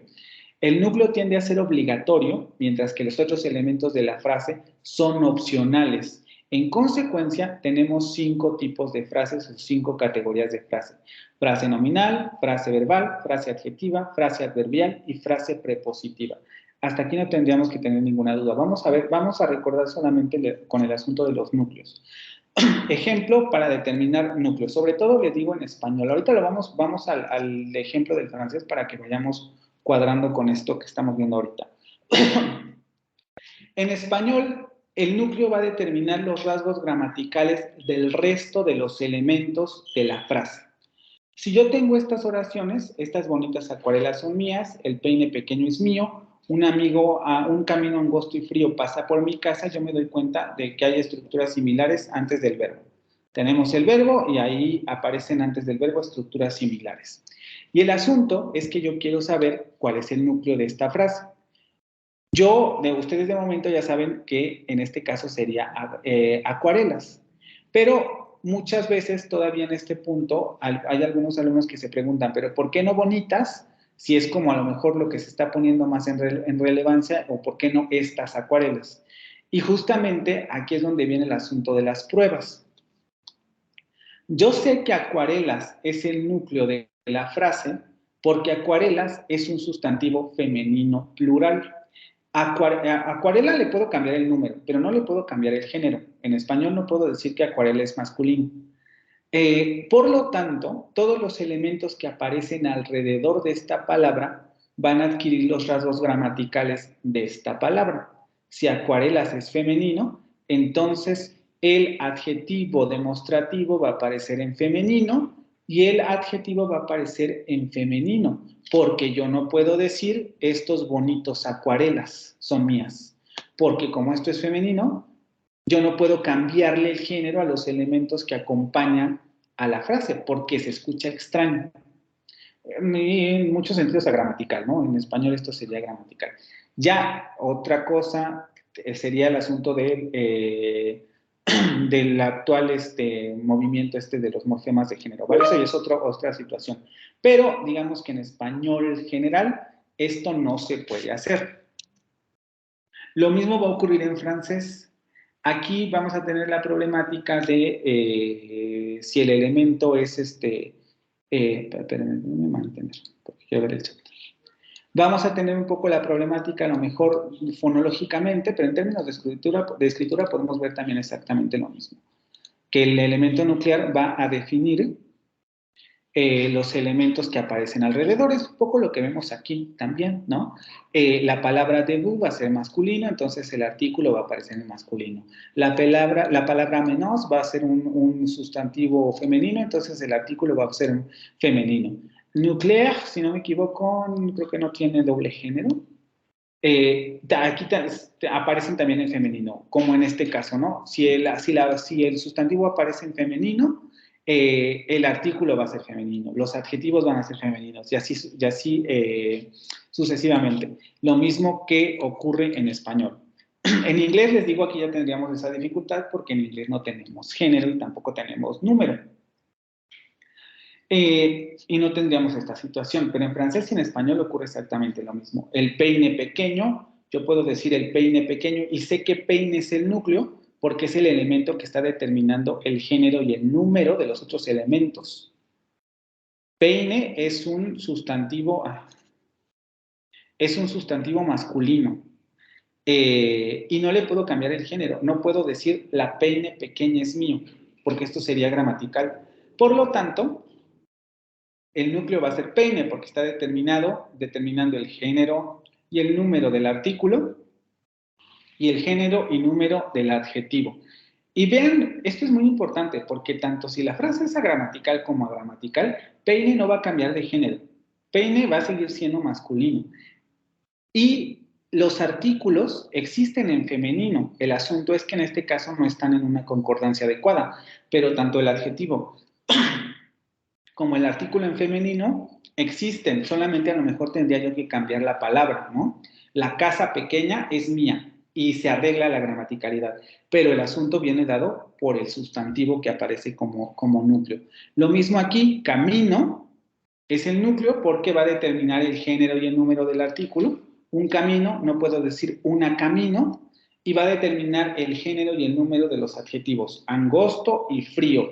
El núcleo tiende a ser obligatorio, mientras que los otros elementos de la frase son opcionales. En consecuencia, tenemos 5 tipos de frases o 5 categorías de frase. Frase nominal, frase verbal, frase adjetiva, frase adverbial y frase prepositiva. Hasta aquí no tendríamos que tener ninguna duda. Vamos a recordar solamente con el asunto de los núcleos. Ejemplo para determinar núcleos. Sobre todo les digo en español. Ahorita vamos al ejemplo del francés para que vayamos cuadrando con esto que estamos viendo ahorita. En español, el núcleo va a determinar los rasgos gramaticales del resto de los elementos de la frase. Si yo tengo estas oraciones, estas bonitas acuarelas son mías, el peine pequeño es mío, un amigo a un camino angosto y frío pasa por mi casa, yo me doy cuenta de que hay estructuras similares antes del verbo. Tenemos el verbo y ahí aparecen antes del verbo estructuras similares. Y el asunto es que yo quiero saber cuál es el núcleo de esta frase. Ustedes de momento ya saben que en este caso sería acuarelas, pero muchas veces todavía en este punto hay algunos alumnos que se preguntan, ¿pero por qué no bonitas? Si es como a lo mejor lo que se está poniendo más en relevancia, o por qué no estas acuarelas. Y justamente aquí es donde viene el asunto de las pruebas. Yo sé que acuarelas es el núcleo de la frase porque acuarelas es un sustantivo femenino plural. Acuarela le puedo cambiar el número, pero no le puedo cambiar el género. En español no puedo decir que acuarela es masculino. Por lo tanto, todos los elementos que aparecen alrededor de esta palabra van a adquirir los rasgos gramaticales de esta palabra. Si acuarelas es femenino, entonces el adjetivo demostrativo va a aparecer en femenino y el adjetivo va a aparecer en femenino, porque yo no puedo decir estos bonitos acuarelas son mías, porque como esto es femenino, yo no puedo cambiarle el género a los elementos que acompañan a la frase, porque se escucha extraño. En muchos sentidos es gramatical, ¿no? En español esto sería gramatical. Ya otra cosa sería el asunto de del actual movimiento de los morfemas de género, ¿vale? Eso ya es otra situación. Pero digamos que en español general esto no se puede hacer. Lo mismo va a ocurrir en francés. Aquí vamos a tener la problemática de si el elemento es espérenme, no me mantener, porque quiero ver el chat. Vamos a tener un poco la problemática, a lo mejor fonológicamente, pero en términos de escritura podemos ver también exactamente lo mismo. Que el elemento nuclear va a definir los elementos que aparecen alrededor. Es un poco lo que vemos aquí también, ¿no? La palabra debout va a ser masculino, entonces el artículo va a aparecer en masculino. La palabra menos va a ser un sustantivo femenino, entonces el artículo va a ser femenino. Nuclear, si no me equivoco, creo que no tiene doble género. Aquí aparecen también en femenino, como en este caso, ¿no? Si el sustantivo aparece en femenino, el artículo va a ser femenino, los adjetivos van a ser femeninos, y así sucesivamente. Lo mismo que ocurre en español. En inglés, les digo, aquí ya tendríamos esa dificultad, porque en inglés no tenemos género y tampoco tenemos número. Y no tendríamos esta situación, pero en francés y en español ocurre exactamente lo mismo. El peine pequeño, yo puedo decir el peine pequeño, y sé que peine es el núcleo, porque es el elemento que está determinando el género y el número de los otros elementos. Peine es un sustantivo masculino. Y no le puedo cambiar el género. No puedo decir la peine pequeña es mío, porque esto sería gramatical. Por lo tanto, el núcleo va a ser peine, porque está determinando el género y el número del artículo, y el género y número del adjetivo. Y vean, esto es muy importante, porque tanto si la frase es agramatical como agramatical, peine no va a cambiar de género. Peine va a seguir siendo masculino. Y los artículos existen en femenino. El asunto es que en este caso no están en una concordancia adecuada, pero tanto el adjetivo como el artículo en femenino existen, solamente a lo mejor tendría yo que cambiar la palabra, ¿no? La casa pequeña es mía y se arregla la gramaticalidad, pero el asunto viene dado por el sustantivo que aparece como núcleo. Lo mismo aquí, camino es el núcleo porque va a determinar el género y el número del artículo. Un camino, no puedo decir una camino, y va a determinar el género y el número de los adjetivos, angosto y frío.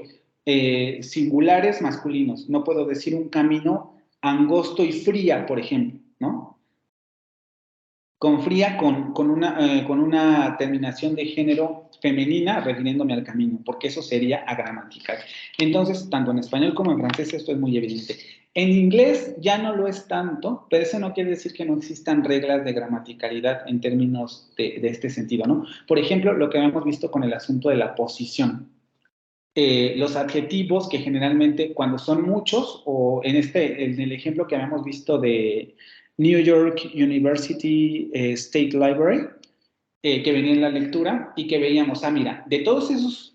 Singulares masculinos. No puedo decir un camino angosto y fría, por ejemplo, ¿no? Con fría, con una terminación de género femenina, refiriéndome al camino, porque eso sería agramatical. Entonces, tanto en español como en francés esto es muy evidente. En inglés ya no lo es tanto, pero eso no quiere decir que no existan reglas de gramaticalidad en términos de este sentido, ¿no? Por ejemplo, lo que hemos visto con el asunto de la posición. Los adjetivos que generalmente cuando son muchos, o en el ejemplo que habíamos visto de New York University State Library, que venía en la lectura y que veíamos, mira, de todos esos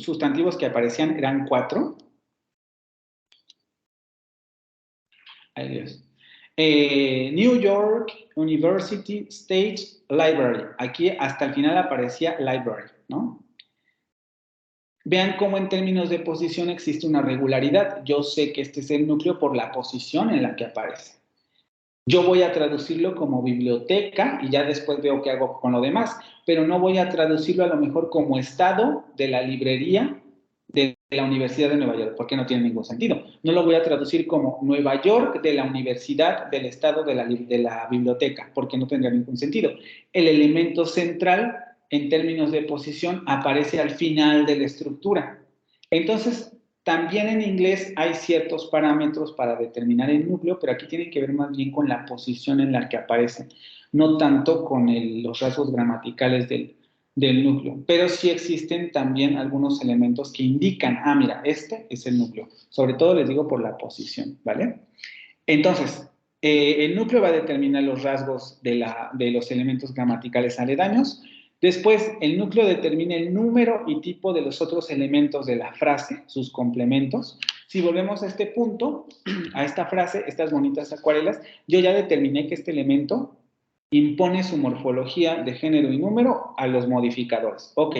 sustantivos que aparecían, eran 4. Ay, Dios. New York University State Library. Aquí hasta el final aparecía library, ¿no? Vean cómo en términos de posición existe una regularidad. Yo sé que este es el núcleo por la posición en la que aparece. Yo voy a traducirlo como biblioteca y ya después veo qué hago con lo demás, pero no voy a traducirlo a lo mejor como estado de la librería de la Universidad de Nueva York, porque no tiene ningún sentido. No lo voy a traducir como Nueva York de la Universidad del Estado de la biblioteca, porque no tendría ningún sentido. El elemento central, en términos de posición, aparece al final de la estructura. Entonces, también en inglés hay ciertos parámetros para determinar el núcleo, pero aquí tiene que ver más bien con la posición en la que aparece, no tanto con los rasgos gramaticales del núcleo, pero sí existen también algunos elementos que indican, mira, este es el núcleo, sobre todo les digo por la posición, ¿vale? Entonces, el núcleo va a determinar los rasgos de los elementos gramaticales aledaños. Después, el núcleo determina el número y tipo de los otros elementos de la frase, sus complementos. Si volvemos a este punto, a esta frase, estas bonitas acuarelas, yo ya determiné que este elemento impone su morfología de género y número a los modificadores. Ok,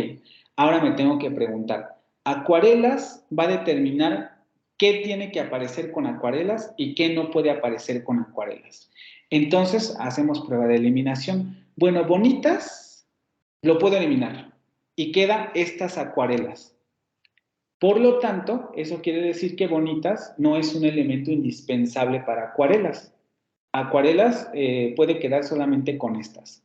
ahora me tengo que preguntar, acuarelas va a determinar qué tiene que aparecer con acuarelas y qué no puede aparecer con acuarelas. Entonces, hacemos prueba de eliminación. Bueno, bonitas, lo puedo eliminar. Y quedan estas acuarelas. Por lo tanto, eso quiere decir que bonitas no es un elemento indispensable para acuarelas. Acuarelas puede quedar solamente con estas.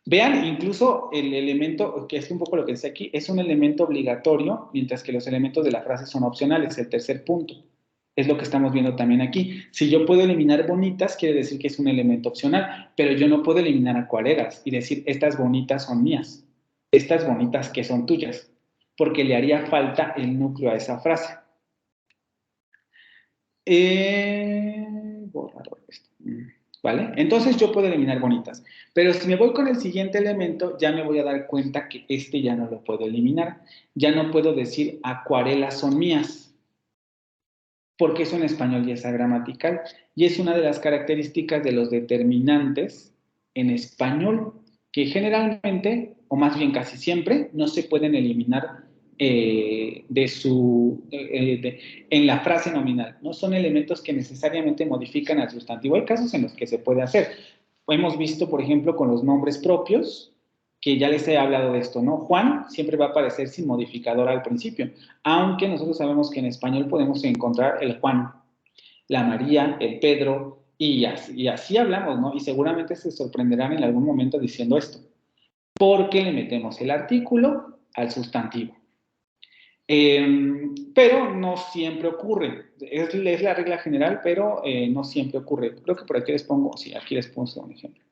Vean, incluso el elemento, que es un poco lo que dice aquí, es un elemento obligatorio, mientras que los elementos de la frase son opcionales, el tercer punto. Es lo que estamos viendo también aquí. Si yo puedo eliminar bonitas, quiere decir que es un elemento opcional, pero yo no puedo eliminar acuarelas y decir, estas bonitas son mías, estas bonitas que son tuyas, porque le haría falta el núcleo a esa frase. Borrador esto. ¿Vale? Entonces yo puedo eliminar bonitas. Pero si me voy con el siguiente elemento, ya me voy a dar cuenta que este ya no lo puedo eliminar. Ya no puedo decir acuarelas son mías, porque eso en español ya es agramatical. Y es una de las características de los determinantes en español, que generalmente, o más bien casi siempre, no se pueden eliminar en la frase nominal. No son elementos que necesariamente modifican al sustantivo. Hay casos en los que se puede hacer. Hemos visto, por ejemplo, con los nombres propios, que ya les he hablado de esto, ¿no? Juan siempre va a aparecer sin modificador al principio, aunque nosotros sabemos que en español podemos encontrar el Juan, la María, el Pedro, y así hablamos, ¿no? Y seguramente se sorprenderán en algún momento diciendo esto, porque le metemos el artículo al sustantivo. Pero no siempre ocurre. Es la regla general, pero no siempre ocurre. Creo que por aquí les pongo, sí, aquí les pongo un ejemplo.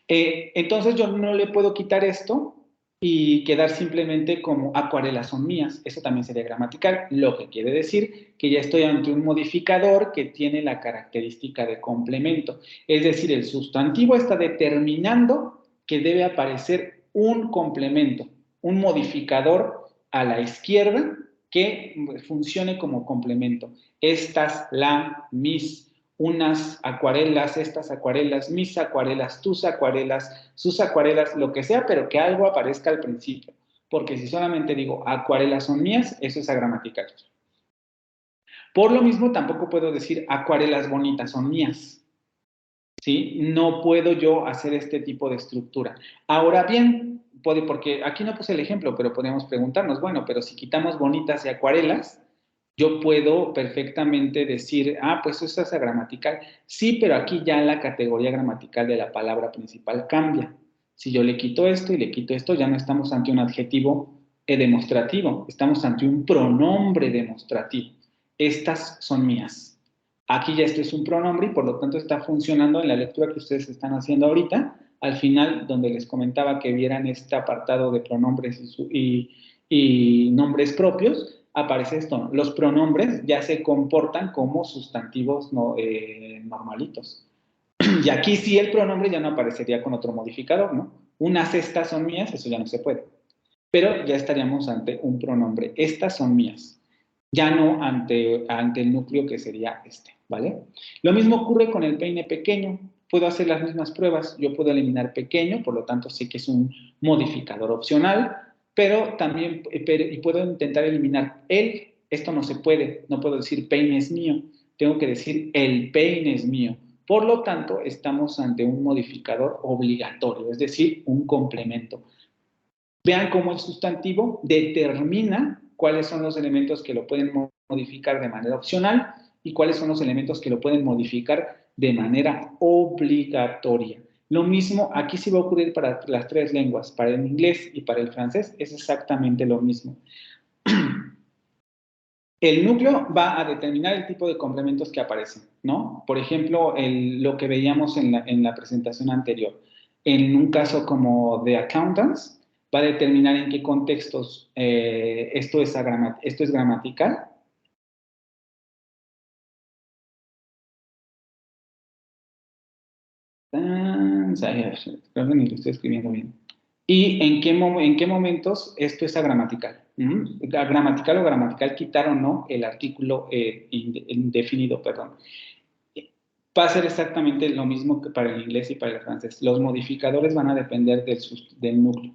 Entonces yo no le puedo quitar esto y quedar simplemente como acuarelas son mías. Eso también sería gramatical, lo que quiere decir que ya estoy ante un modificador que tiene la característica de complemento. Es decir, el sustantivo está determinando que debe aparecer un complemento, un modificador a la izquierda que funcione como complemento. Estas, la, mis, unas acuarelas, estas acuarelas, mis acuarelas, tus acuarelas, sus acuarelas, lo que sea, pero que algo aparezca al principio. Porque si solamente digo acuarelas son mías, eso es agramatical. Por lo mismo, tampoco puedo decir acuarelas bonitas son mías. ¿Sí? No puedo yo hacer este tipo de estructura. Ahora bien, porque aquí no puse el ejemplo, pero podemos preguntarnos, bueno, pero si quitamos bonitas y acuarelas, yo puedo perfectamente decir, pues eso es gramatical. Sí, pero aquí ya la categoría gramatical de la palabra principal cambia. Si yo le quito esto y le quito esto, ya no estamos ante un adjetivo demostrativo, estamos ante un pronombre demostrativo. Estas son mías. Aquí ya esto es un pronombre y por lo tanto está funcionando en la lectura que ustedes están haciendo ahorita. Al final, donde les comentaba que vieran este apartado de pronombres y nombres propios, aparece esto. Los pronombres ya se comportan como sustantivos normalitos. Y aquí sí el pronombre ya no aparecería con otro modificador, ¿no? Unas estas son mías, eso ya no se puede. Pero ya estaríamos ante un pronombre. Estas son mías. Ya no ante el núcleo que sería este, ¿vale? Lo mismo ocurre con el peine pequeño. Puedo hacer las mismas pruebas. Yo puedo eliminar pequeño, por lo tanto sé que es un modificador opcional, pero también y puedo intentar eliminar el. Esto no se puede. No puedo decir peine es mío. Tengo que decir el peine es mío. Por lo tanto, estamos ante un modificador obligatorio, es decir, un complemento. Vean cómo el sustantivo determina cuáles son los elementos que lo pueden modificar de manera opcional y cuáles son los elementos que lo pueden modificar de manera obligatoria. Lo mismo, aquí sí va a ocurrir para las tres lenguas, para el inglés y para el francés, es exactamente lo mismo. El núcleo va a determinar el tipo de complementos que aparecen, ¿no? Por ejemplo, lo que veíamos en la presentación anterior. En un caso como de accountants, va a determinar en qué contextos esto es gramatical. Creo que ni lo estoy escribiendo bien. ¿Y en qué momentos esto es agramatical? Gramatical o gramatical, quitar o no el artículo indefinido, perdón. Va a ser exactamente lo mismo que para el inglés y para el francés. Los modificadores van a depender del núcleo.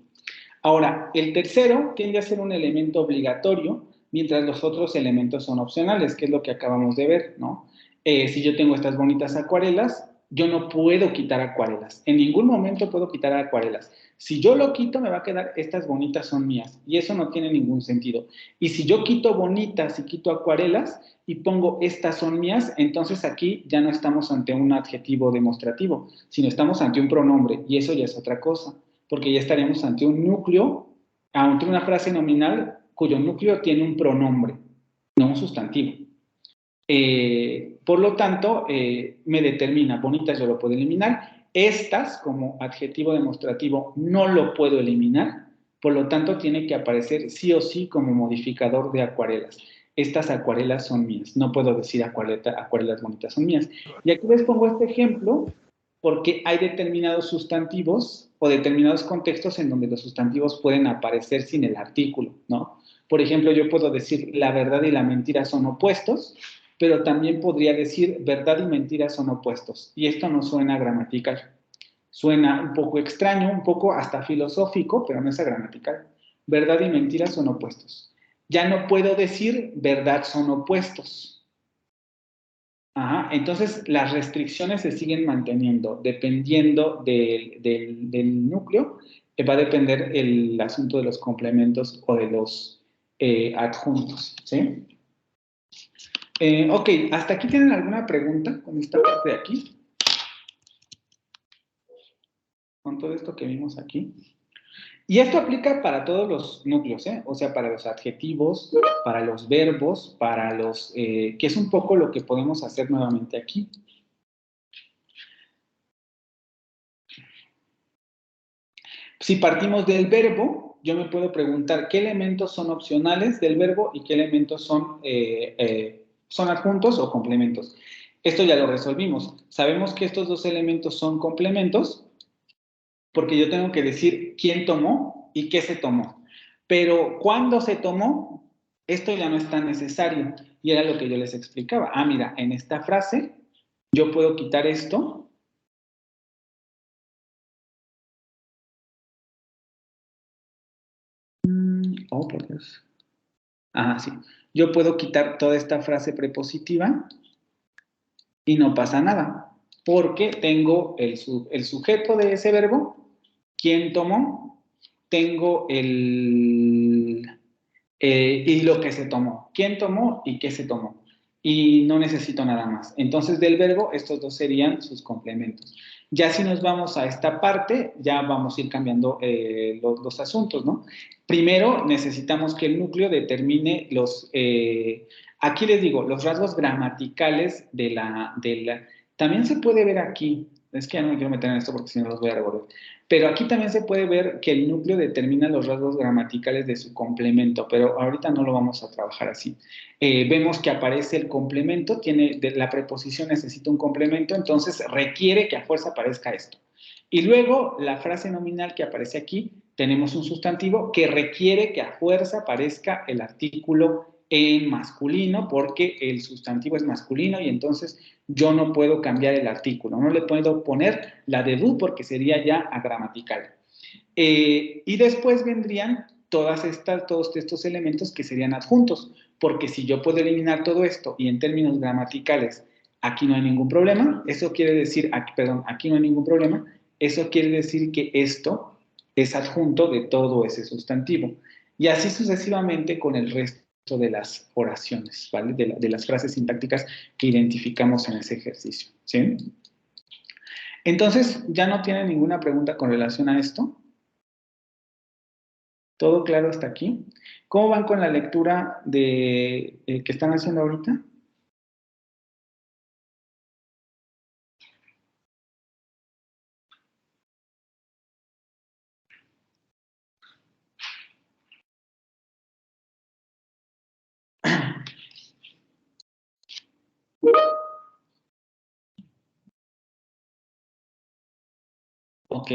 Ahora, el tercero tiende a ser un elemento obligatorio, mientras los otros elementos son opcionales, que es lo que acabamos de ver, ¿no? Si yo tengo estas bonitas acuarelas, yo no puedo quitar acuarelas. En ningún momento puedo quitar acuarelas. Si yo lo quito, me va a quedar, estas bonitas son mías, y eso no tiene ningún sentido. Y si yo quito bonitas y quito acuarelas, y pongo estas son mías, entonces aquí ya no estamos ante un adjetivo demostrativo, sino estamos ante un pronombre, y eso ya es otra cosa, porque ya estaríamos ante un núcleo, ante una frase nominal cuyo núcleo tiene un pronombre, no un sustantivo. Por lo tanto, me determina, bonitas yo lo puedo eliminar, estas como adjetivo demostrativo no lo puedo eliminar, por lo tanto tiene que aparecer sí o sí como modificador de acuarelas. Estas acuarelas son mías, no puedo decir acuarelas bonitas son mías. Y aquí les pongo este ejemplo porque hay determinados sustantivos o determinados contextos en donde los sustantivos pueden aparecer sin el artículo, ¿no? Por ejemplo, yo puedo decir la verdad y la mentira son opuestos, pero también podría decir verdad y mentira son opuestos. Y esto no suena gramatical. Suena un poco extraño, un poco hasta filosófico, pero no es gramatical. Verdad y mentira son opuestos. Ya no puedo decir verdad son opuestos. Ajá, entonces las restricciones se siguen manteniendo dependiendo del núcleo. Va a depender el asunto de los complementos o de los adjuntos, ¿sí? Ok, ¿hasta aquí tienen alguna pregunta con esta parte de aquí? Con todo esto que vimos aquí. Y esto aplica para todos los núcleos, ¿eh? O sea, para los adjetivos, para los verbos, para los... que es un poco lo que podemos hacer nuevamente aquí. Si partimos del verbo, yo me puedo preguntar qué elementos son opcionales del verbo y qué elementos son adjuntos o complementos. Esto ya lo resolvimos. Sabemos que estos dos elementos son complementos porque yo tengo que decir quién tomó y qué se tomó. Pero cuando se tomó, esto ya no es tan necesario. Y era lo que yo les explicaba. Ah, mira, en esta frase yo puedo quitar esto. Oh, por Dios. Ah, sí. Yo puedo quitar toda esta frase prepositiva y no pasa nada. Porque tengo el sujeto de ese verbo, quién tomó, tengo y lo que se tomó. ¿Quién tomó y qué se tomó? Y no necesito nada más. Entonces, del verbo, estos dos serían sus complementos. Ya si nos vamos a esta parte, ya vamos a ir cambiando los asuntos, ¿no? Primero, necesitamos que el núcleo determine aquí les digo, los rasgos gramaticales también se puede ver aquí. Es que ya no me quiero meter en esto porque si no los voy a revolver. Pero aquí también se puede ver que el núcleo determina los rasgos gramaticales de su complemento, pero ahorita no lo vamos a trabajar así. Vemos que aparece el complemento, la preposición necesita un complemento, entonces requiere que a fuerza aparezca esto. Y luego, la frase nominal que aparece aquí, tenemos un sustantivo que requiere que a fuerza aparezca el artículo en masculino, porque el sustantivo es masculino y entonces yo no puedo cambiar el artículo, no le puedo poner la de do porque sería ya agramatical. Y después vendrían todos estos elementos que serían adjuntos, porque si yo puedo eliminar todo esto y en términos gramaticales aquí no hay ningún problema, eso quiere decir, aquí no hay ningún problema, eso quiere decir que esto es adjunto de todo ese sustantivo. Y así sucesivamente con el resto de las oraciones, ¿vale? De las frases sintácticas que identificamos en ese ejercicio, ¿sí? Entonces, ¿ya no tienen ninguna pregunta con relación a esto? ¿Todo claro hasta aquí? ¿Cómo van con la lectura que están haciendo ahorita? Ok.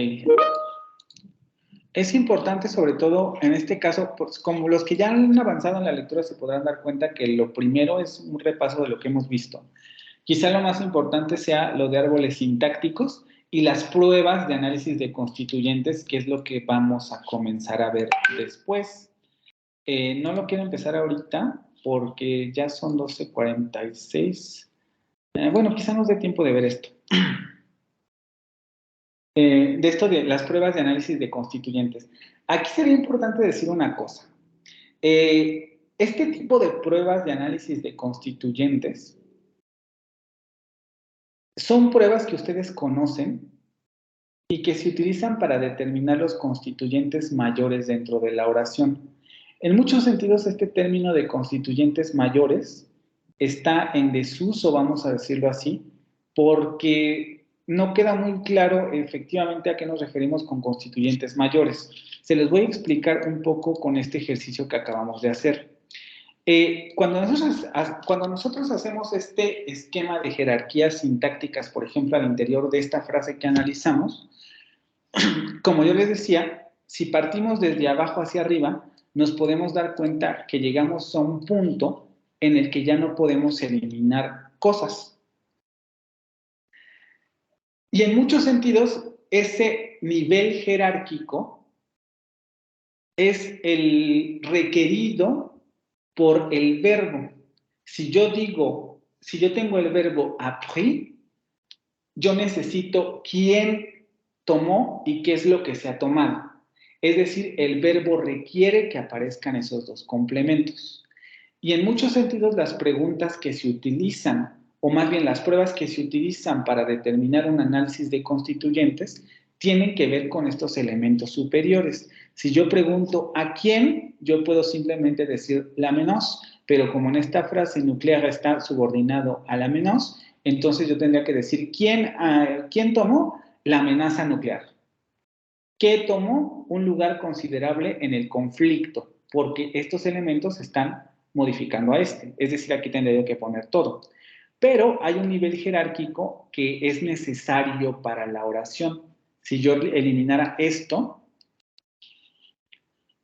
Es importante, sobre todo, en este caso, pues, como los que ya han avanzado en la lectura se podrán dar cuenta que lo primero es un repaso de lo que hemos visto. Quizá lo más importante sea lo de árboles sintácticos y las pruebas de análisis de constituyentes, que es lo que vamos a comenzar a ver después. No lo quiero empezar ahorita porque ya son 12:46. Bueno, quizá nos dé tiempo de ver esto. De esto de las pruebas de análisis de constituyentes. Aquí sería importante decir una cosa. Este tipo de pruebas de análisis de constituyentes son pruebas que ustedes conocen y que se utilizan para determinar los constituyentes mayores dentro de la oración. En muchos sentidos, este término de constituyentes mayores está en desuso, vamos a decirlo así, porque no queda muy claro efectivamente a qué nos referimos con constituyentes mayores. Se les voy a explicar un poco con este ejercicio que acabamos de hacer. Cuando nosotros hacemos este esquema de jerarquías sintácticas, por ejemplo, al interior de esta frase que analizamos, como yo les decía, si partimos desde abajo hacia arriba, nos podemos dar cuenta que llegamos a un punto en el que ya no podemos eliminar cosas. Y en muchos sentidos, ese nivel jerárquico es el requerido por el verbo. Si yo tengo el verbo appris, yo necesito quién tomó y qué es lo que se ha tomado. Es decir, el verbo requiere que aparezcan esos dos complementos. Y en muchos sentidos, las preguntas que se utilizan, o más bien las pruebas que se utilizan para determinar un análisis de constituyentes, tienen que ver con estos elementos superiores. Si yo pregunto ¿a quién?, yo puedo simplemente decir la menos, pero como en esta frase nuclear está subordinado a la menos, entonces yo tendría que decir ¿quién tomó la amenaza nuclear? ¿Qué tomó un lugar considerable en el conflicto? Porque estos elementos están modificando a este. Es decir, aquí tendría que poner todo. Pero hay un nivel jerárquico que es necesario para la oración. Si yo eliminara esto,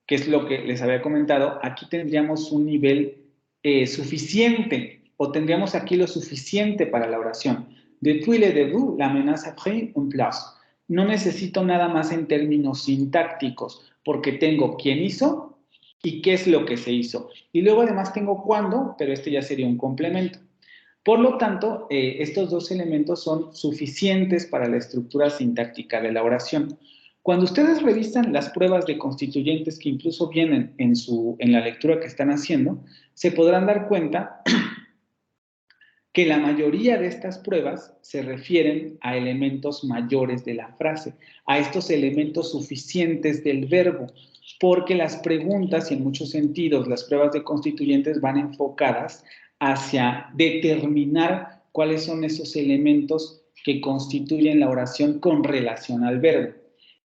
que es lo que les había comentado, aquí tendríamos un nivel suficiente, o tendríamos aquí lo suficiente para la oración. Depuis le début, la menace a pris une place. No necesito nada más en términos sintácticos, porque tengo quién hizo y qué es lo que se hizo. Y luego además tengo cuándo, pero este ya sería un complemento. Por lo tanto, estos dos elementos son suficientes para la estructura sintáctica de la oración. Cuando ustedes revisan las pruebas de constituyentes que incluso vienen en la lectura que están haciendo, se podrán dar cuenta que la mayoría de estas pruebas se refieren a elementos mayores de la frase, a estos elementos suficientes del verbo, porque las preguntas, y en muchos sentidos las pruebas de constituyentes van enfocadas hacia determinar cuáles son esos elementos que constituyen la oración con relación al verbo.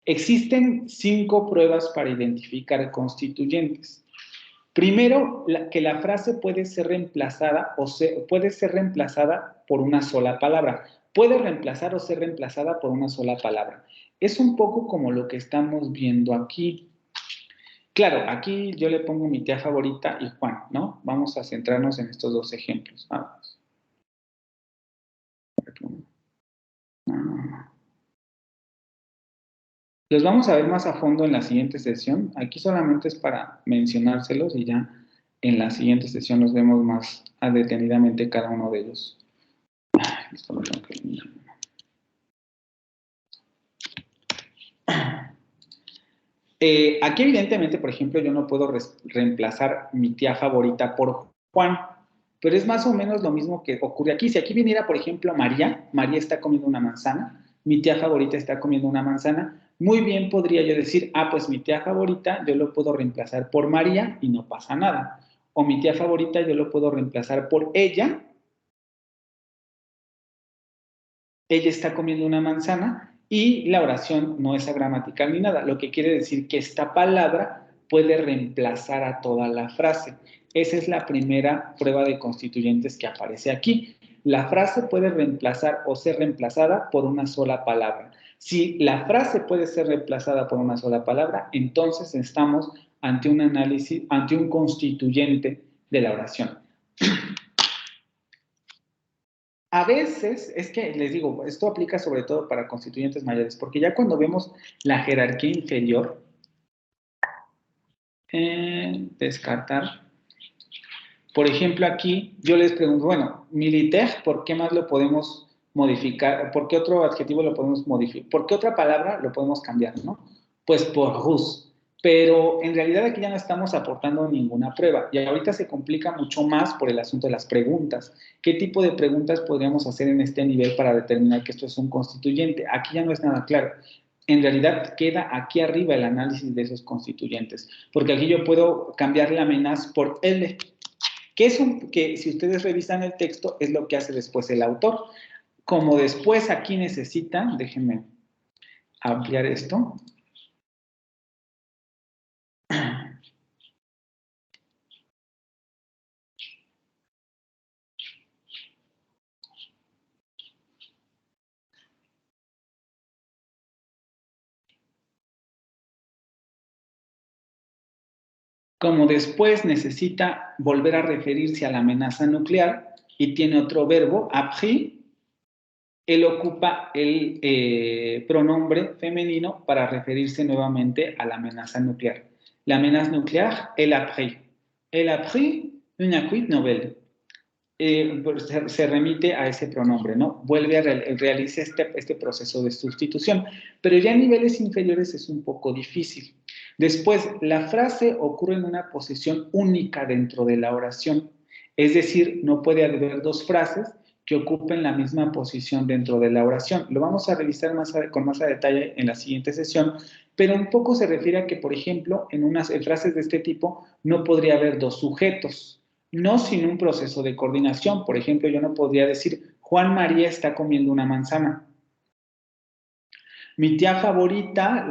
Existen 5 pruebas para identificar constituyentes. Primero, que la frase puede ser reemplazada puede ser reemplazada por una sola palabra. Puede reemplazar o ser reemplazada por una sola palabra. Es un poco como lo que estamos viendo aquí. Claro, aquí yo le pongo mi tía favorita y Juan, ¿no? Vamos a centrarnos en estos dos ejemplos. Vamos. Los vamos a ver más a fondo en la siguiente sesión. Aquí solamente es para mencionárselos y ya en la siguiente sesión los vemos más detenidamente cada uno de ellos. Esto lo tengo que eliminar. Aquí evidentemente, por ejemplo, yo no puedo reemplazar mi tía favorita por Juan, pero es más o menos lo mismo que ocurre aquí. Si aquí viniera, por ejemplo, María está comiendo una manzana, mi tía favorita está comiendo una manzana, muy bien podría yo decir, pues mi tía favorita yo lo puedo reemplazar por María y no pasa nada. O mi tía favorita yo lo puedo reemplazar por ella. Ella está comiendo una manzana y la oración no es agramatical ni nada, lo que quiere decir que esta palabra puede reemplazar a toda la frase. Esa es la primera prueba de constituyentes que aparece aquí. La frase puede reemplazar o ser reemplazada por una sola palabra. Si la frase puede ser reemplazada por una sola palabra, entonces estamos ante un análisis, ante un constituyente de la oración. A veces, es que les digo, esto aplica sobre todo para constituyentes mayores, porque ya cuando vemos la jerarquía inferior, descartar, por ejemplo aquí yo les pregunto, bueno, militaire, ¿por qué más lo podemos modificar? ¿Por qué otro adjetivo lo podemos modificar? ¿Por qué otra palabra lo podemos cambiar, no? Pues por rus. Pero en realidad aquí ya no estamos aportando ninguna prueba y ahorita se complica mucho más por el asunto de las preguntas. ¿Qué tipo de preguntas podríamos hacer en este nivel para determinar que esto es un constituyente? Aquí ya no es nada claro. En realidad queda aquí arriba el análisis de esos constituyentes, porque aquí yo puedo cambiar la amenaza por L, que si ustedes revisan el texto es lo que hace después el autor. Como después aquí necesitan, déjenme ampliar esto. Como después necesita volver a referirse a la amenaza nuclear y tiene otro verbo, après, él ocupa el pronombre femenino para referirse nuevamente a la amenaza nuclear. La amenaza nuclear, el après. El après, une cuite nouvelle. Se remite a ese pronombre, ¿no? Vuelve a realizar este proceso de sustitución. Pero ya en niveles inferiores es un poco difícil. Después, la frase ocurre en una posición única dentro de la oración. Es decir, no puede haber dos frases que ocupen la misma posición dentro de la oración. Lo vamos a revisar con más detalle en la siguiente sesión, pero un poco se refiere a que, por ejemplo, en frases de este tipo no podría haber dos sujetos, no sin un proceso de coordinación. Por ejemplo, yo no podría decir, Juan María está comiendo una manzana. Mi tía favorita,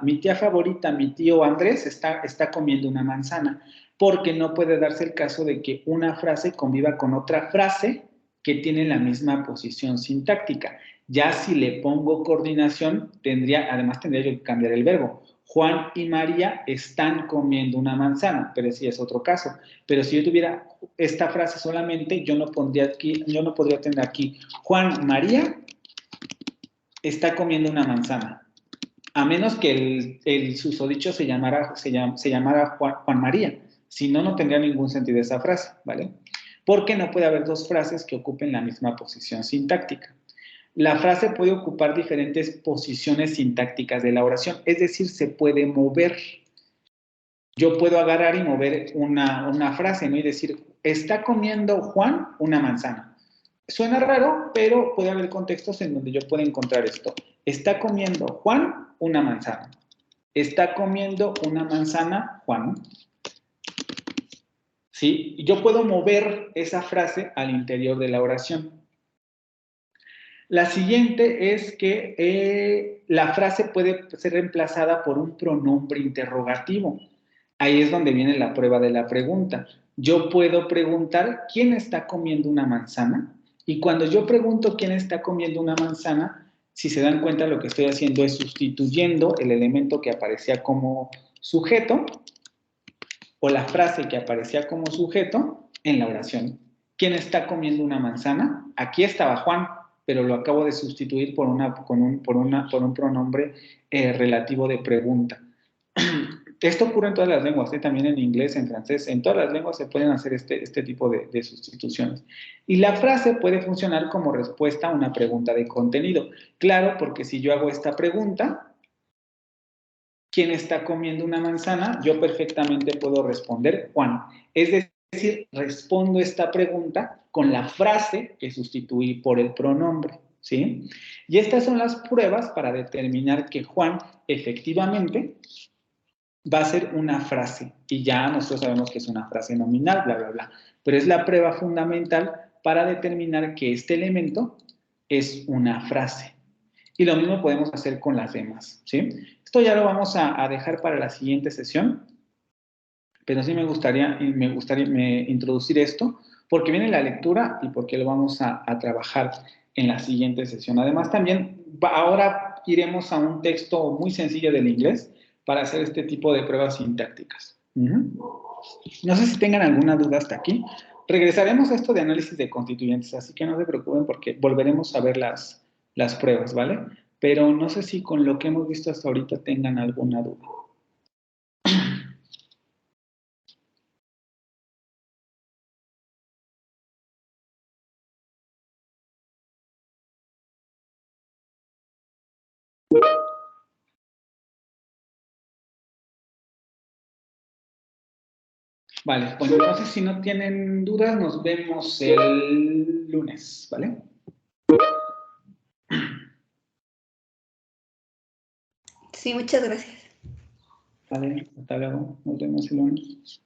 mi tío Andrés está comiendo una manzana, porque no puede darse el caso de que una frase conviva con otra frase que tiene la misma posición sintáctica. Ya si le pongo coordinación, además tendría yo que cambiar el verbo. Juan y María están comiendo una manzana, pero sí es otro caso. Pero si yo tuviera esta frase solamente, yo no podría tener aquí Juan María está comiendo una manzana, a menos que el susodicho se llamara Juan María. Si no, no tendría ningún sentido esa frase, ¿vale? Porque no puede haber dos frases que ocupen la misma posición sintáctica. La frase puede ocupar diferentes posiciones sintácticas de la oración, es decir, se puede mover. Yo puedo agarrar y mover una frase, ¿no? Y decir, está comiendo Juan una manzana. Suena raro, pero puede haber contextos en donde yo pueda encontrar esto. Está comiendo Juan una manzana. Está comiendo una manzana Juan. ¿Sí? Yo puedo mover esa frase al interior de la oración. La siguiente es que la frase puede ser reemplazada por un pronombre interrogativo. Ahí es donde viene la prueba de la pregunta. Yo puedo preguntar, ¿quién está comiendo una manzana? Y cuando yo pregunto quién está comiendo una manzana, si se dan cuenta, lo que estoy haciendo es sustituyendo el elemento que aparecía como sujeto o la frase que aparecía como sujeto en la oración. ¿Quién está comiendo una manzana? Aquí estaba Juan, pero lo acabo de sustituir por un pronombre relativo de pregunta. Esto ocurre en todas las lenguas, también en inglés, en francés, en todas las lenguas se pueden hacer este tipo de sustituciones. Y la frase puede funcionar como respuesta a una pregunta de contenido. Claro, porque si yo hago esta pregunta, ¿quién está comiendo una manzana? Yo perfectamente puedo responder Juan. Es decir, respondo esta pregunta con la frase que sustituí por el pronombre, ¿sí? Y estas son las pruebas para determinar que Juan efectivamente va a ser una frase, y ya nosotros sabemos que es una frase nominal, bla, bla, bla, pero es la prueba fundamental para determinar que este elemento es una frase. Y lo mismo podemos hacer con las demás, ¿sí? Esto ya lo vamos a dejar para la siguiente sesión, pero sí me gustaría introducir esto, porque viene la lectura y porque lo vamos a trabajar en la siguiente sesión. Además, también ahora iremos a un texto muy sencillo del inglés, para hacer este tipo de pruebas sintácticas. No sé si tengan alguna duda hasta aquí, regresaremos a esto de análisis de constituyentes, así que no se preocupen porque volveremos a ver las pruebas, ¿vale? Pero no sé si con lo que hemos visto hasta ahorita tengan alguna duda. Vale, bueno, entonces si no tienen dudas, nos vemos el lunes, ¿vale? Sí, muchas gracias. Vale, hasta luego, nos vemos el lunes.